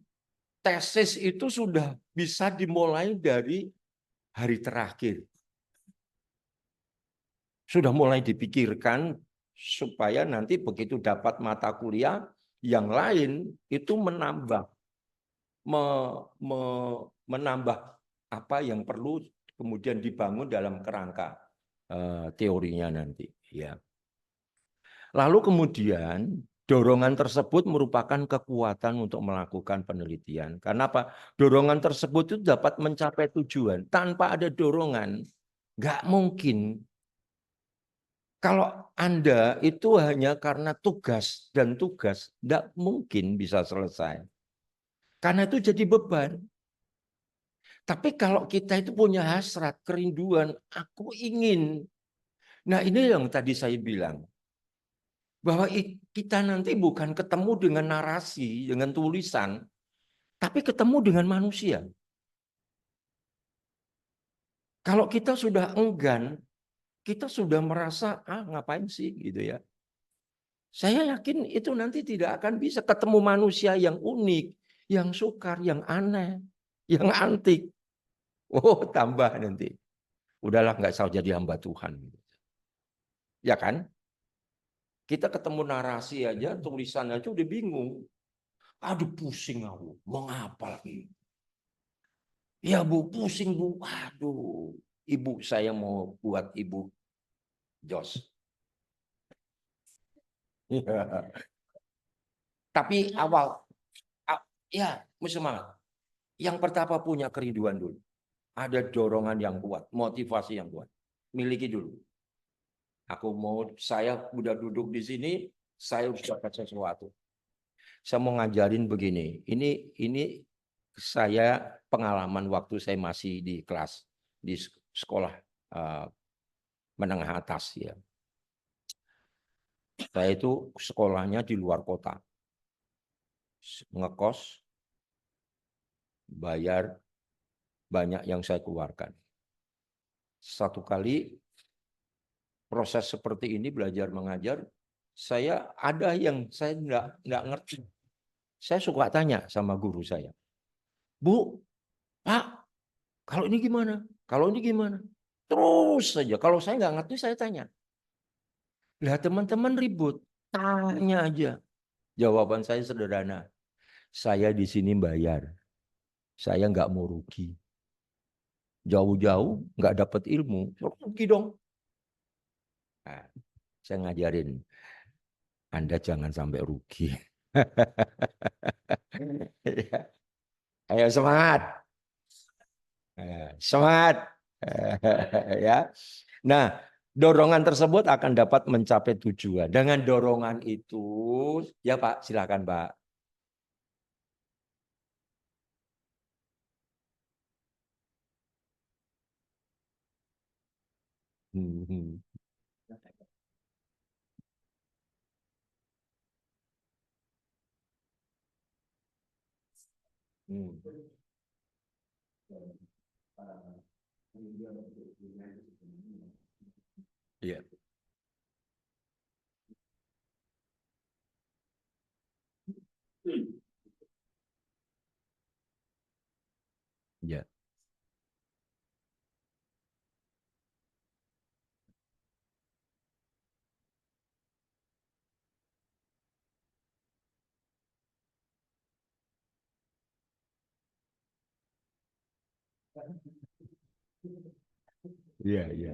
tesis itu sudah bisa dimulai dari hari terakhir. Sudah mulai dipikirkan supaya nanti begitu dapat mata kuliah yang lain itu menambah apa yang perlu kemudian dibangun dalam kerangka teorinya nanti ya. Lalu kemudian dorongan tersebut merupakan kekuatan untuk melakukan penelitian. Karena apa? Dorongan tersebut itu dapat mencapai tujuan. Tanpa ada dorongan nggak mungkin. Kalau Anda itu hanya karena tugas dan tugas, tidak mungkin bisa selesai. Karena itu jadi beban. Tapi kalau kita itu punya hasrat, kerinduan, aku ingin. Nah ini yang tadi saya bilang. Bahwa kita nanti bukan ketemu dengan narasi, dengan tulisan, tapi ketemu dengan manusia. Kalau kita sudah enggan kita sudah merasa, ngapain sih gitu ya. Saya yakin itu nanti tidak akan bisa ketemu manusia yang unik, yang sukar, yang aneh, yang antik. Oh, tambah nanti. Udahlah, nggak usah jadi hamba Tuhan. Ya kan? Kita ketemu narasi aja, tulisan aja udah bingung. Aduh, pusing aku. Mau ngapa lagi? Ya Bu, pusing Bu. Aduh, ibu saya mau buat Ibu Jos. Ya. Tapi ya, semangat. Yang pertama punya kerinduan dulu. Ada dorongan yang kuat, motivasi yang kuat. Miliki dulu. Saya udah duduk di sini, saya harus dapat sesuatu. Saya mau ngajarin begini. Ini saya pengalaman waktu saya masih di kelas di sekolah menengah atas ya. Saya itu sekolahnya di luar kota. Ngekos, bayar banyak yang saya keluarkan. Satu kali proses seperti ini belajar mengajar, saya ada yang saya nggak ngerti. Saya suka tanya sama guru saya, Bu, Pak, kalau ini gimana? Kalau ini gimana? Terus saja. Kalau saya nggak ngerti, saya tanya. Lah teman-teman ribut, tanya aja. Jawaban saya sederhana. Saya di sini bayar. Saya nggak mau rugi. Jauh-jauh nggak dapat ilmu, rugi dong. Nah, saya ngajarin, Anda jangan sampai rugi. Ayo semangat. Semangat. Ya. Nah, dorongan tersebut akan dapat mencapai tujuan. Dengan dorongan itu, ya Pak, silakan Pak. Iya. Ya. Iya, iya.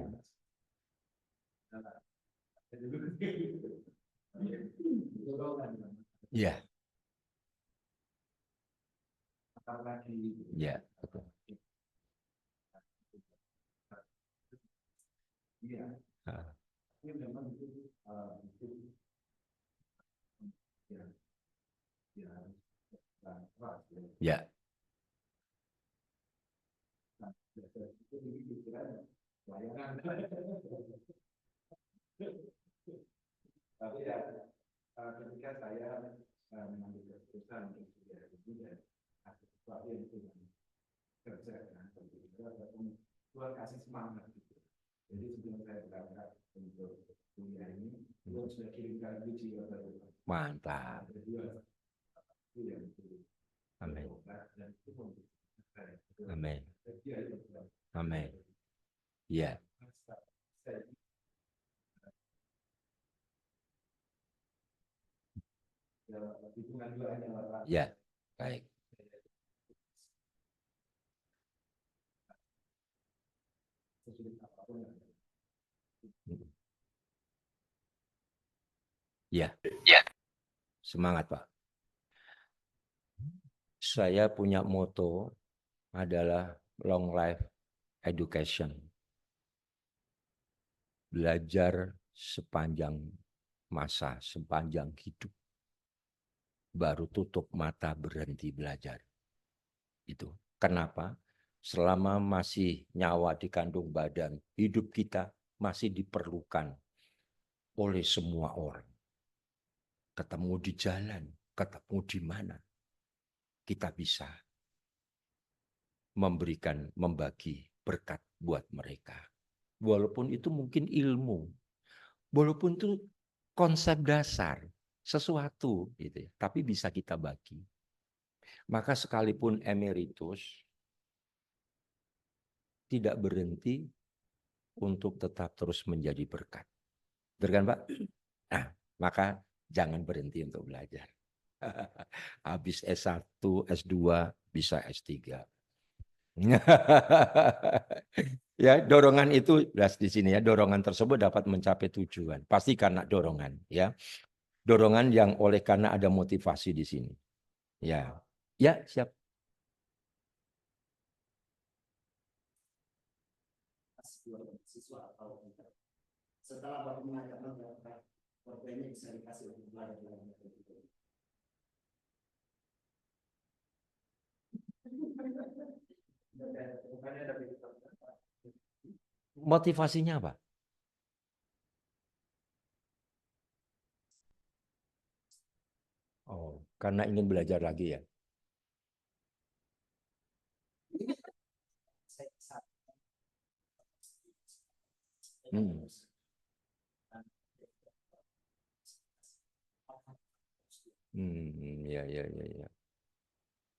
Iya. Iya, betul. Ya. Tapi ya ketika saya mengambil keputusan untuk kuliah ini dan ada sesuatu yang kerjakan, Tuhan kasih semangat gitu. Jadi sebelum saya berangkat untuk kuliah ini, Tuhan sudah kirimkan biji kepada Tuhan. Mantap. Amin. Amin. Amin. Ya. Ya, baik. Ya. Semangat, Pak. Saya punya moto adalah long life education. Belajar sepanjang masa, sepanjang hidup. Baru tutup mata berhenti belajar. Itu. Kenapa? Selama masih nyawa di kandung badan, hidup kita masih diperlukan oleh semua orang. Ketemu di jalan, ketemu di mana, kita bisa membagi berkat buat mereka. walaupun itu mungkin ilmu, walaupun itu konsep dasar sesuatu gitu ya, tapi bisa kita bagi. Maka sekalipun emeritus tidak berhenti untuk tetap terus menjadi berkat. Betul kan, Pak? Nah, maka jangan berhenti untuk belajar. Habis S1, S2 bisa S3. Ya, dorongan itu jelas di sini ya, dorongan tersebut dapat mencapai tujuan. Pasti karena dorongan ya. Dorongan yang oleh karena ada motivasi di sini. Ya. Ya, siap. Siswa atau setelah Bapak mengajarkan berapa ini bisa dikasih untuk belajar itu. Motivasinya apa? Oh, karena ingin belajar lagi ya. Ya.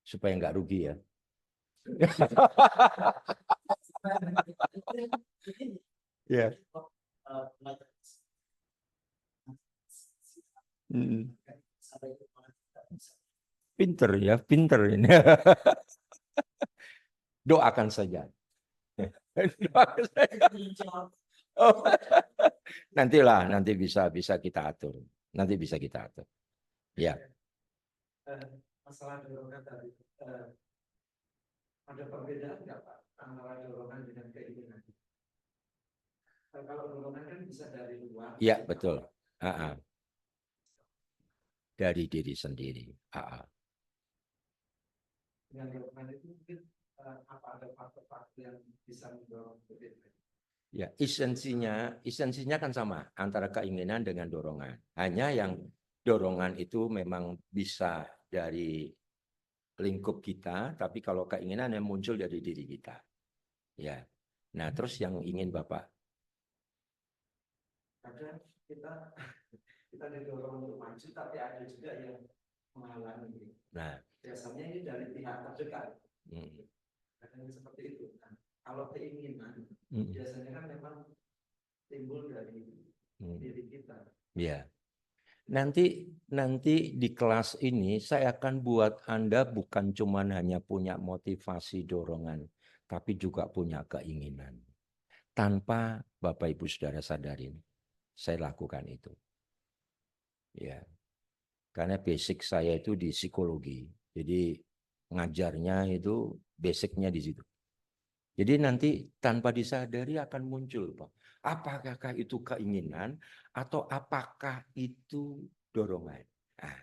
Supaya nggak rugi ya. Ya. Pinter ya, pinter ini. Doakan saja. Doakan saja. Oh. Nanti bisa kita atur. Nanti bisa kita atur. Ya. Masalah dorongan tadi, ada perbedaan nggak Pak antara dorongan dengan keinginan? Kalau dorongan kan bisa dari luar. Iya, betul. Dari diri sendiri. Yang dorongan itu mungkin apa ada faktor-faktor yang bisa mendorong berbeda? Ya, esensinya kan sama antara keinginan dengan dorongan. Hanya yang dorongan itu memang bisa dari lingkup kita, tapi kalau keinginan yang muncul dari diri kita. Ya. Nah, terus yang ingin Bapak? Kadang kita didorong untuk maju, tapi ada juga yang menghalangi. Nah, biasanya ini dari pihak terdekat. Kadang seperti itu. Nah, kalau keinginan, biasanya kan memang timbul dari diri kita. Ya. Nanti di kelas ini saya akan buat Anda bukan cuma hanya punya motivasi dorongan, tapi juga punya keinginan. Tanpa Bapak Ibu Saudara sadarin, saya lakukan itu. Ya. Karena basic saya itu di psikologi. Jadi ngajarnya itu basicnya di situ. Jadi nanti tanpa disadari akan muncul, Pak. Apakah itu keinginan atau apakah itu dorongan? Nah,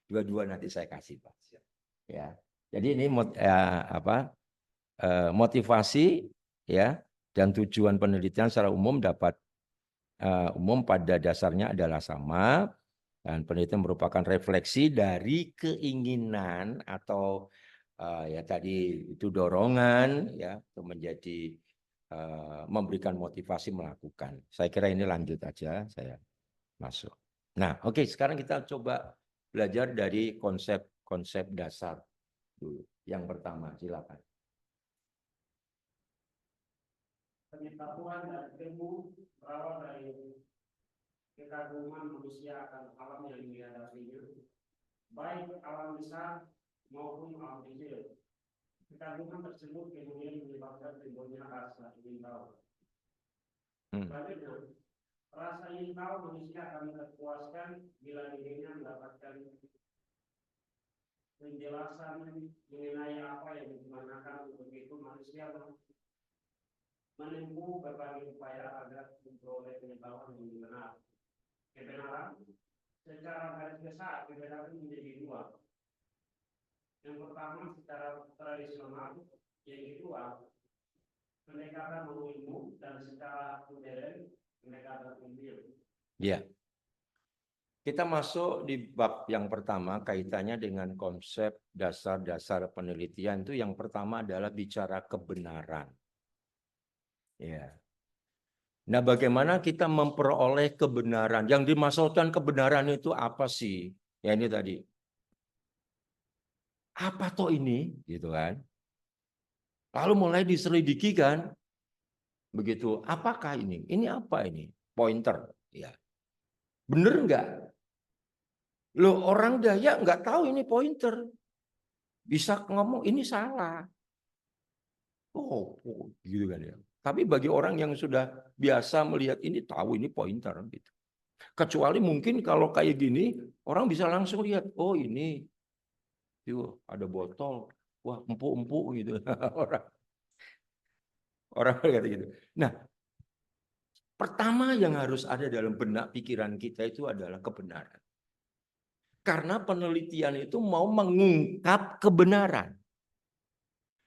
dua-dua nanti saya kasih, Pak. Ya. Jadi ini motivasi ya dan tujuan penelitian secara umum dapat umum pada dasarnya adalah sama, dan penelitian merupakan refleksi dari keinginan atau ya tadi itu dorongan ya untuk menjadi memberikan motivasi melakukan. Saya kira ini lanjut aja saya masuk. Nah, oke, sekarang kita coba belajar dari konsep dasar dulu. Yang pertama, silakan. Pengetahuan dan ilmu berawal dari kekaguman manusia akan alam yang dihadapinya, baik alam besar maupun alam kecil. Kekaguman tersebut kemudian menyebabkan timbulnya rasa ingin tahu. Selanjutnya, rasa ingin tahu manusia akan terpuaskan bila dirinya mendapatkan penjelasan mengenai apa yang dimanakan. Untuk itu manusia menempuh berbagai upaya agar memperoleh pengetahuan yang benar. Kebenaran secara garis besar kebenaran menjadi dua. Yang pertama secara tradisional, yang kedua pendekatan ilmu, dan secara modern pendekatan ilmiah. Ya. Kita masuk di bab yang pertama kaitannya dengan konsep dasar-dasar penelitian. Itu yang pertama adalah bicara kebenaran. Ya. Nah, bagaimana kita memperoleh kebenaran? Yang dimaksudkan kebenaran itu apa sih? Ya ini tadi. Apa toh ini? Gitu kan. Lalu mulai diselidiki kan. Begitu. Apakah ini? Ini apa ini? Pointer. Ya. Bener nggak? Loh, orang Dayak nggak tahu ini pointer. Bisa ngomong ini salah. Oh, gitu kan ya. Tapi bagi orang yang sudah biasa melihat ini, tahu ini pointer gitu. Kecuali mungkin kalau kayak gini, orang bisa langsung lihat, oh ini, yuk, ada botol, wah empuk-empuk gitu. orang lihat gitu. Nah, pertama yang harus ada dalam benak pikiran kita itu adalah kebenaran. Karena penelitian itu mau mengungkap kebenaran.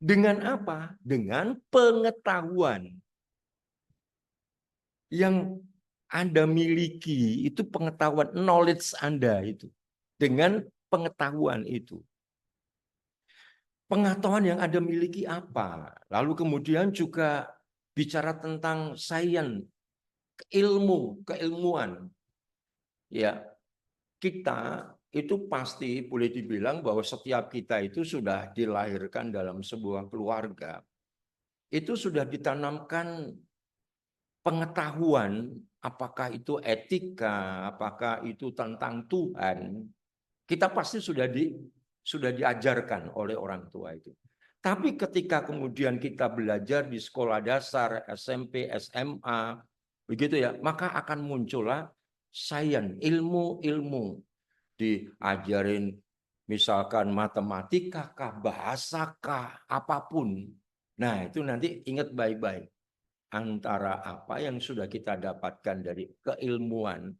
Dengan apa? Dengan pengetahuan. Yang Anda miliki itu pengetahuan, knowledge Anda itu. Dengan pengetahuan itu. Pengetahuan yang Anda miliki apa? Lalu kemudian juga bicara tentang sains, ilmu, keilmuan. Ya, kita itu pasti boleh dibilang bahwa setiap kita itu sudah dilahirkan dalam sebuah keluarga. Itu sudah ditanamkan pengetahuan, apakah itu etika, apakah itu tentang Tuhan. Kita pasti sudah diajarkan oleh orang tua itu. Tapi ketika kemudian kita belajar di sekolah dasar, SMP, SMA, begitu ya, maka akan muncullah sains, ilmu-ilmu. Diajarin misalkan matematika kah, bahasa kah, apapun. Nah, itu nanti ingat baik-baik. Antara apa yang sudah kita dapatkan dari keilmuan,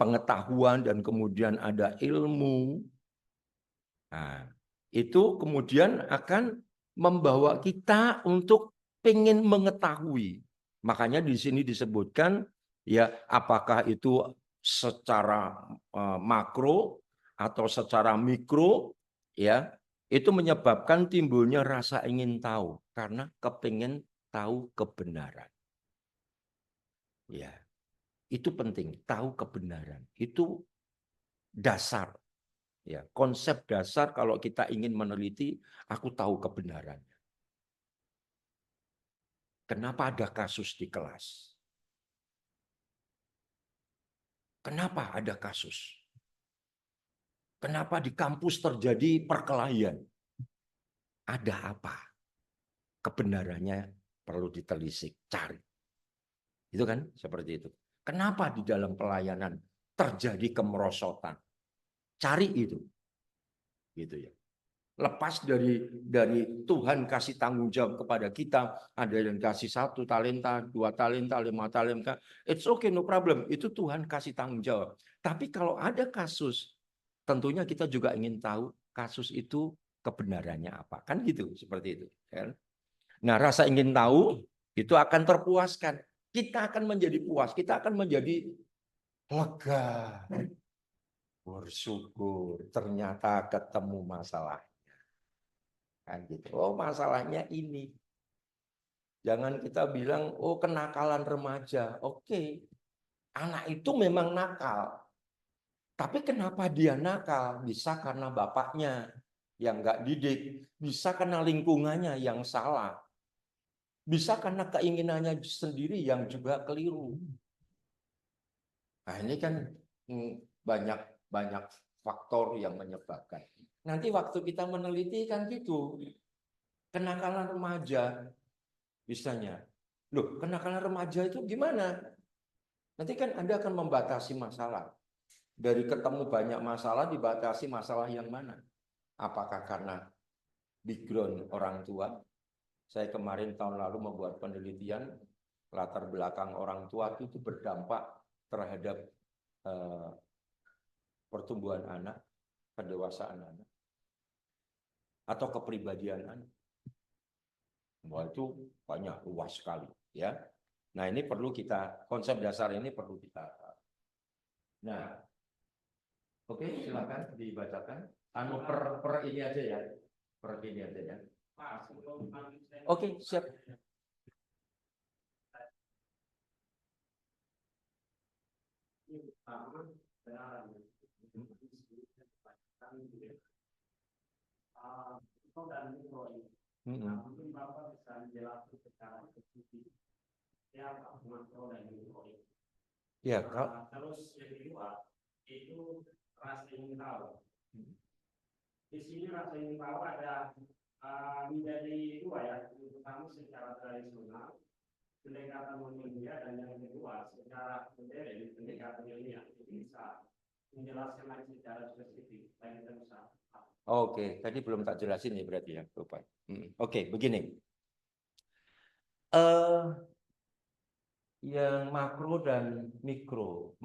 pengetahuan, dan kemudian ada ilmu. Nah, itu kemudian akan membawa kita untuk ingin mengetahui. Makanya di sini disebutkan ya, apakah itu secara makro atau secara mikro, ya, itu menyebabkan timbulnya rasa ingin tahu karena kepingin tahu kebenaran. Ya, itu penting, tahu kebenaran. Itu dasar. Ya, konsep dasar kalau kita ingin meneliti, aku tahu kebenaran. Kenapa ada kasus di kelas? Kenapa ada kasus? Kenapa di kampus terjadi perkelahian? Ada apa? Kebenarannya perlu ditelisik, cari. Itu kan seperti itu. Kenapa di dalam pelayanan terjadi kemerosotan? Cari itu. Gitu ya. Lepas dari Tuhan kasih tanggung jawab kepada kita, ada yang kasih 1 talenta, 2 talenta, 5 talenta, it's okay, no problem. Itu Tuhan kasih tanggung jawab. Tapi kalau ada kasus, tentunya kita juga ingin tahu kasus itu kebenarannya apa. Kan gitu, seperti itu. Nah, rasa ingin tahu itu akan terpuaskan. Kita akan menjadi puas, kita akan menjadi lega. Bersyukur, ternyata ketemu masalah. Kan gitu. Oh, masalahnya ini. Jangan kita bilang, oh kenakalan remaja. Oke, anak itu memang nakal. Tapi kenapa dia nakal? Bisa karena bapaknya yang nggak didik. Bisa karena lingkungannya yang salah. Bisa karena keinginannya sendiri yang juga keliru. Nah, ini kan banyak faktor yang menyebabkan. Nanti waktu kita meneliti kan gitu. Kenakalan remaja. Misalnya, loh, kenakalan remaja itu gimana? Nanti kan Anda akan membatasi masalah. Dari ketemu banyak masalah, dibatasi masalah yang mana? Apakah karena background orang tua? Saya kemarin tahun lalu membuat penelitian, latar belakang orang tua itu berdampak terhadap pertumbuhan anak, pendewasaan anak, atau kepribadian anak. Wah, itu banyak, luas sekali, ya. Nah, ini perlu kita, konsep dasar ini perlu kita. Nah, oke, silakan dibacakan. Anu per ini aja ya, per ini aja ya. Oke, siap. pertama kebenaran. Mikro dan mikro ini. Nah, mungkin Bapak bisa menjelaskan secara spesifik apa makro dan mikro ini. Ya, Terus yang kedua itu rasa ingin tahu. Di sini rasa ingin tahu ada menjadi dua ya. Yang pertama secara tradisional pendekatan ilmiah dan yang kedua secara modern pendekatan ilmiah. Bisa menjelaskan lagi secara spesifik. Lain bisa. Oke, tadi belum tak jelasin ya berarti ya, Bapak. Oke, begini. Yang makro dan mikro,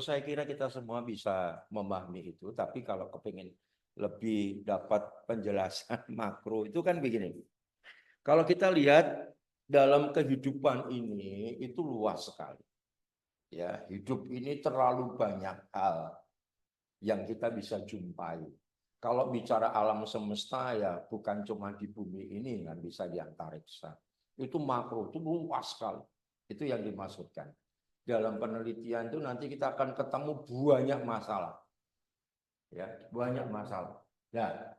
saya kira kita semua bisa memahami itu. Tapi kalau kepingin lebih dapat penjelasan makro itu kan begini. Kalau kita lihat dalam kehidupan ini itu luas sekali. Ya, hidup ini terlalu banyak hal yang kita bisa jumpai. Kalau bicara alam semesta ya bukan cuma di bumi ini kan bisa di antariksa. Itu makro, itu luas sekali. Itu yang dimaksudkan. Dalam penelitian itu nanti kita akan ketemu banyak masalah. Ya, banyak masalah. Nah,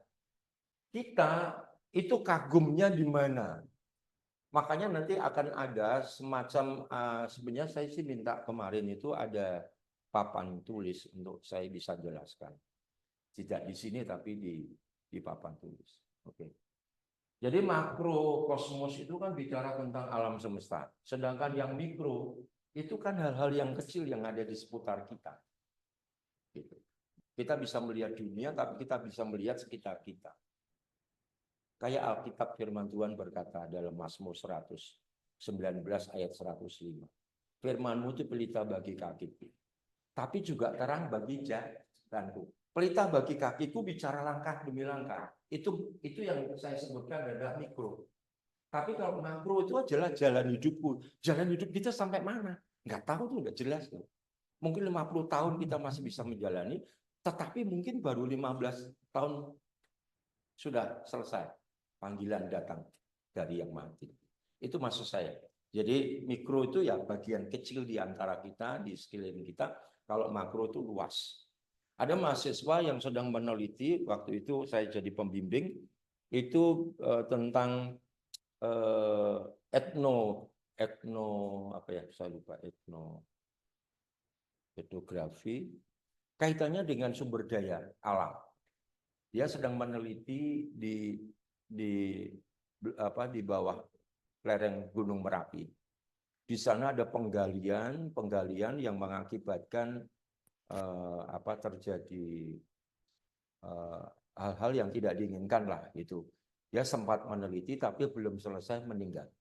kita itu kagumnya di mana? Makanya nanti akan ada semacam sebenarnya saya sih minta kemarin itu ada papan tulis untuk saya bisa jelaskan. Tidak di sini tapi di papan tulis. Oke. Jadi makro kosmos itu kan bicara tentang alam semesta. Sedangkan yang mikro itu kan hal-hal yang kecil yang ada di seputar kita. Gitu. Kita bisa melihat dunia tapi kita bisa melihat sekitar kita. Kayak Alkitab firman Tuhan berkata dalam Mazmur 119 ayat 105. Firman-Mu itu pelita bagi kakiku, tapi juga terang bagi jalanku. Pelita bagi kakiku bicara langkah demi langkah. Itu yang saya sebutkan adalah mikro. Tapi kalau makro itu adalah jalan hidupku. Jalan hidup kita sampai mana? Nggak tahu tuh, nggak jelas tuh. Mungkin 50 tahun kita masih bisa menjalani, tetapi mungkin baru 15 tahun sudah selesai. Panggilan datang dari yang mati. Itu maksud saya. Jadi mikro itu ya bagian kecil di antara kita, di sekeliling kita. Kalau makro itu luas. Ada mahasiswa yang sedang meneliti, waktu itu saya jadi pembimbing, itu tentang etnografi, kaitannya dengan sumber daya alam. Dia sedang meneliti di bawah lereng Gunung Merapi. Di sana ada penggalian yang mengakibatkan terjadi hal-hal yang tidak diinginkan lah gitu. Dia sempat meneliti tapi belum selesai meninggal.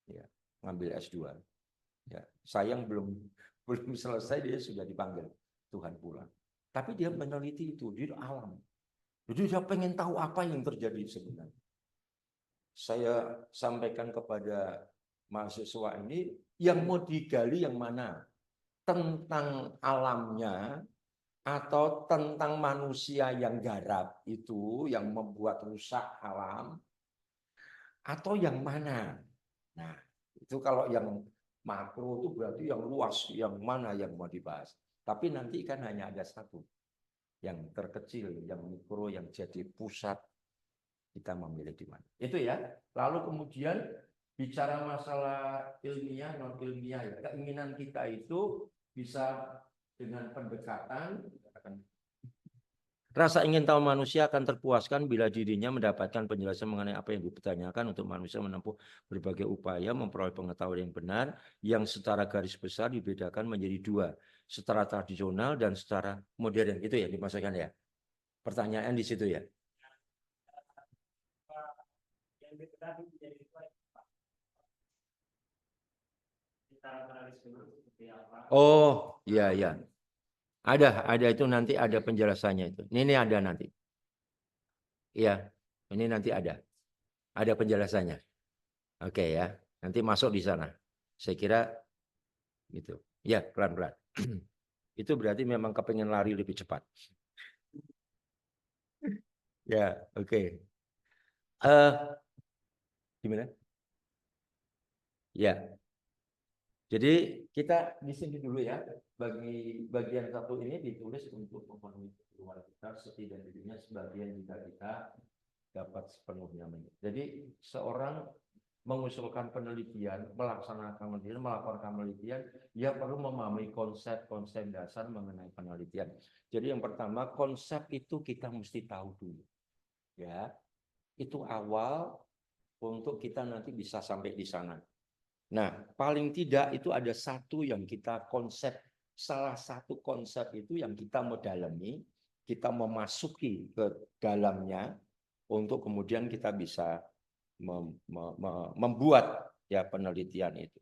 Ya, ngambil S2. Ya, sayang belum selesai dia sudah dipanggil Tuhan pulang. Tapi dia meneliti itu di alam. Jadi dia pengen tahu apa yang terjadi sebenarnya. Saya sampaikan kepada mahasiswa ini yang mau digali yang mana? Tentang alamnya atau tentang manusia yang garap itu yang membuat rusak alam atau yang mana? Nah, itu kalau yang makro itu berarti yang luas, yang mana yang mau dibahas. Tapi nanti kan hanya ada satu. Yang terkecil, yang mikro, yang jadi pusat, kita memilih di mana. Itu ya. Lalu kemudian bicara masalah ilmiah, non ilmiah ya. Keinginan kita itu bisa dengan pendekatan rasa ingin tahu manusia akan terpuaskan bila dirinya mendapatkan penjelasan mengenai apa yang dipertanyakan untuk manusia menempuh berbagai upaya memperoleh pengetahuan yang benar yang secara garis besar dibedakan menjadi dua, secara tradisional dan secara modern. Itu ya dimaksudkan ya. Pertanyaan di situ ya. Oh, iya ya. Ada itu nanti ada penjelasannya itu. Ini ada nanti. Iya, ini nanti ada penjelasannya. Oke ya, nanti masuk di sana. Saya kira gitu. Ya, pelan-pelan. Itu berarti memang kepengen lari lebih cepat. Ya, oke. Gimana? Ya. Jadi kita di sini dulu ya. Bagi bagian satu ini ditulis untuk memenuhi keperluan kita, setidaknya sebagian jika kita dapat sepenuhnya. Jadi seorang mengusulkan penelitian, melaksanakan penelitian, melaporkan penelitian, dia perlu memahami konsep-konsep dasar mengenai penelitian. Jadi yang pertama, konsep itu kita mesti tahu dulu. Ya, itu awal untuk kita nanti bisa sampai di sana. Nah, paling tidak itu ada satu yang kita konsep, salah satu konsep itu yang kita mau dalami, kita memasuki ke dalamnya untuk kemudian kita bisa membuat ya penelitian itu.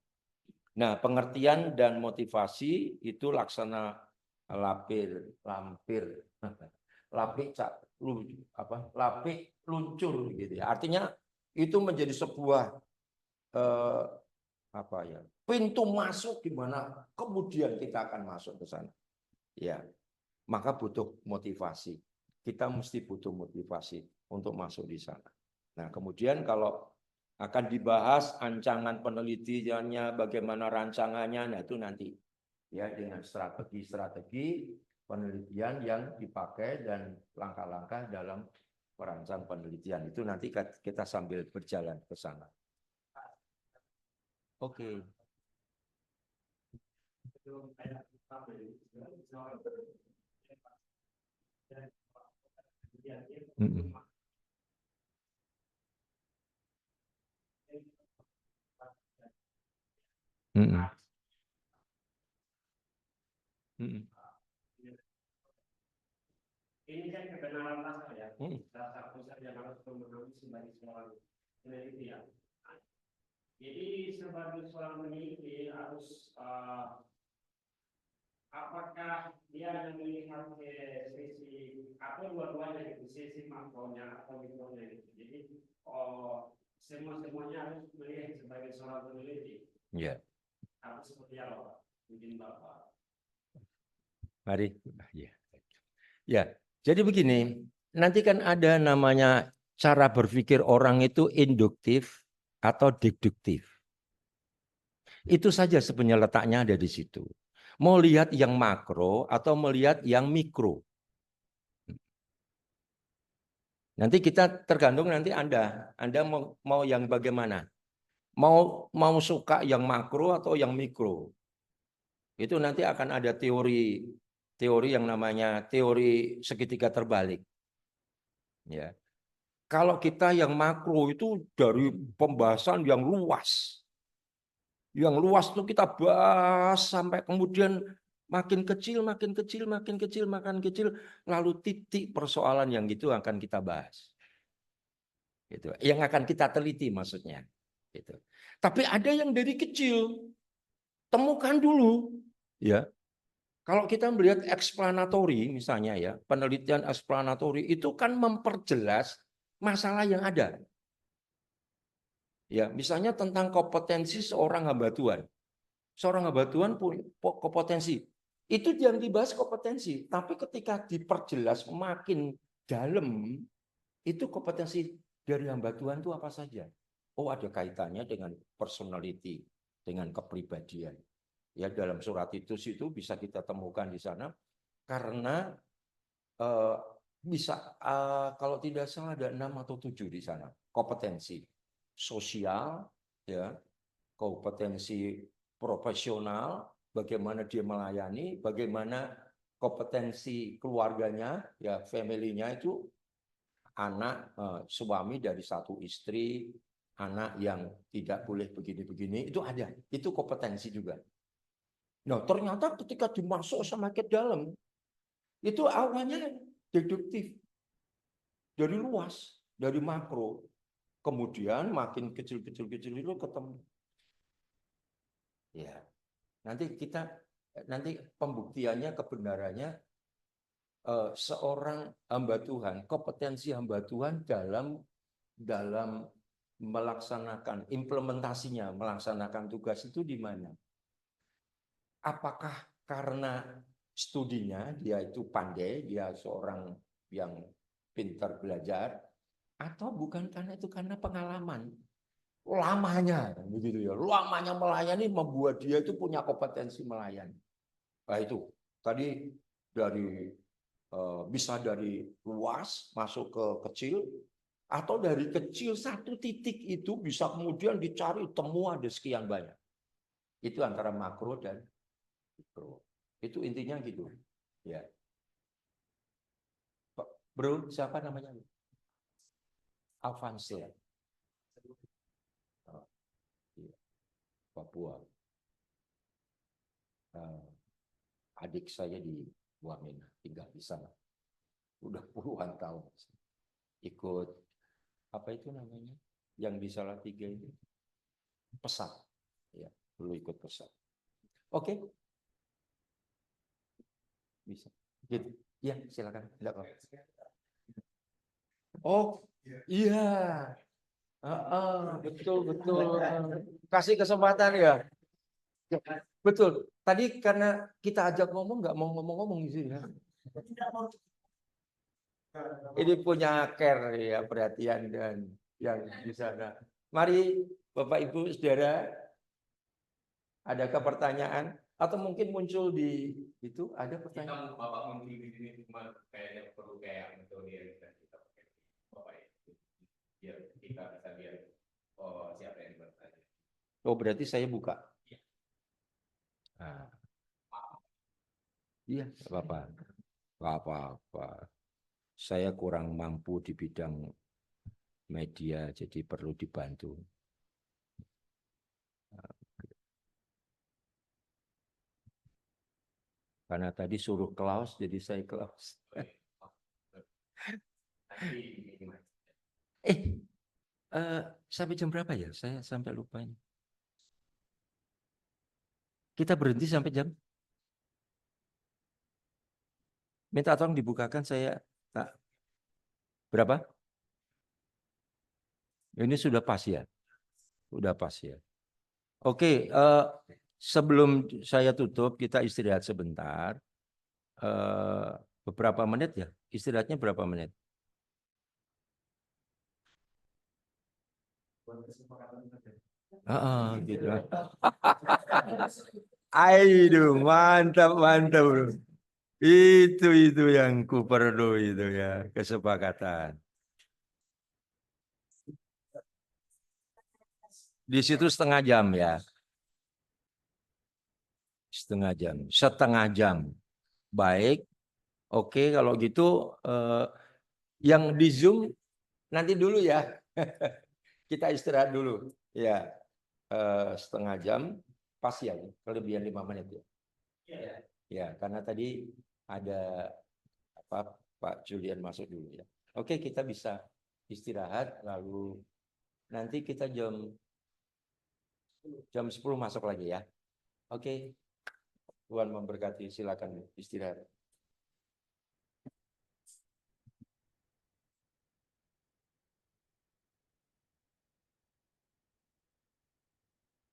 Nah, pengertian dan motivasi itu laksana lampir luncur gitu ya. Artinya itu menjadi sebuah pintu masuk di mana kemudian kita akan masuk ke sana. Ya. Maka butuh motivasi. Kita mesti butuh motivasi untuk masuk di sana. Nah, kemudian kalau akan dibahas ancangan penelitiannya, bagaimana rancangannya, nah itu nanti ya dengan strategi-strategi penelitian yang dipakai dan langkah-langkah dalam merancang penelitian. Itu nanti kita sambil berjalan ke sana. Oke. Ini kan kebenaran dasar ya. Dasar pusat yang harus memahami sebagai seorang peneliti ya. Jadi sebagai seorang peneliti harus apakah dia yang melihat ke sisi atau dua-duanya itu, sisi makronya atau mikronya itu. Jadi semuanya harus melihat sebagai seorang peneliti. Ya. Harus seperti apa? Mungkin Bapak. Mari. Ya. Jadi begini, nanti kan ada namanya cara berpikir orang itu induktif atau deduktif. Itu saja sebenarnya letaknya ada di situ. Mau lihat yang makro atau melihat yang mikro. Nanti kita tergantung nanti Anda mau yang bagaimana? Mau suka yang makro atau yang mikro? Itu nanti akan ada teori yang namanya teori segitiga terbalik. Ya. Kalau kita yang makro itu dari pembahasan yang luas. Yang luas itu kita bahas sampai kemudian makin kecil, lalu titik persoalan yang itu akan kita bahas. Gitu. Yang akan kita teliti maksudnya. Gitu. Tapi ada yang dari kecil, temukan dulu. Ya. Kalau kita melihat explanatory misalnya ya, penelitian explanatory itu kan memperjelas masalah yang ada. Ya, misalnya tentang kompetensi seorang hamba Tuhan. Seorang hamba Tuhan punya kompetensi. Itu yang dibahas kompetensi, tapi ketika diperjelas makin dalam, itu kompetensi dari hamba Tuhan itu apa saja? Oh, ada kaitannya dengan personality, dengan kepribadian. Ya, dalam surat itu bisa kita temukan di sana karena bisa kalau tidak salah ada 6 atau 7 di sana kompetensi sosial, ya, kompetensi profesional, bagaimana dia melayani, bagaimana kompetensi keluarganya, ya, family-nya itu anak, suami dari satu istri, anak yang tidak boleh begini-begini, itu ada, itu kompetensi juga. Nah, ternyata ketika dimasuk semakin dalam, itu awalnya deduktif. Dari luas, dari makro. Kemudian makin kecil-kecil itu ketemu. Ya. Nanti pembuktiannya, kebenarannya seorang hamba Tuhan, kompetensi hamba Tuhan dalam melaksanakan implementasinya, melaksanakan tugas itu di mana? Apakah karena studinya dia itu pandai, dia seorang yang pintar belajar, atau bukan karena itu karena pengalaman? lamanya, begitu ya. Lamanya melayani membuat dia itu punya kompetensi melayani. Nah itu tadi dari bisa dari luas masuk ke kecil, atau dari kecil satu titik itu bisa kemudian dicari temu ada sekian banyak. Itu antara makro dan mikro. Itu intinya gitu. Ya. Bro, siapa namanya? Alfansil. Oh, iya. Papua. Adik saya di Wamena, tinggal di sana. Udah puluhan tahun. Ikut apa itu namanya? Yang di Salatiga itu pesat. Ya, dulu ikut pesat. Oke. Bisa. Gitu. Ya, silakan. Oh, iya. Betul. Kasih kesempatan ya. Betul. Tadi karena kita ajak ngomong, nggak mau ngomong-ngomong di sini. Ini punya care ya, perhatian dan yang di sana. Mari Bapak Ibu Saudara, adakah pertanyaan atau mungkin muncul di itu ada pertanyaan? Kita Bapak muncul di sini cuma kayaknya perlu kayak metode yang kita pakai Bapak itu. Biar kita bisa lihat siapa yang bertanya. Oh, berarti saya buka. Nah. Iya, apa-apa. Saya kurang mampu di bidang media, jadi perlu dibantu. Karena tadi suruh close, jadi saya close. Sampai jam berapa ya? Saya sampai lupa ini. Kita berhenti sampai jam? Minta tolong dibukakan saya. Berapa? Ini sudah pas ya? Sudah pas ya. Oke, sebelum saya tutup, kita istirahat sebentar. Beberapa menit ya? Istirahatnya berapa menit? Gitu. Aduh, mantap. Itu yang ku perlu itu ya, kesepakatan. Di situ setengah jam ya. Setengah jam. Baik. Oke, kalau gitu yang di Zoom nanti dulu ya. Kita istirahat dulu. Ya. Setengah jam pas ya, kelebihan 5 menit ya. Ya, karena tadi ada Pak Julian masuk dulu ya. Oke, kita bisa istirahat lalu nanti kita jam 10 masuk lagi ya. Oke. Tuhan memberkati, silakan istirahat.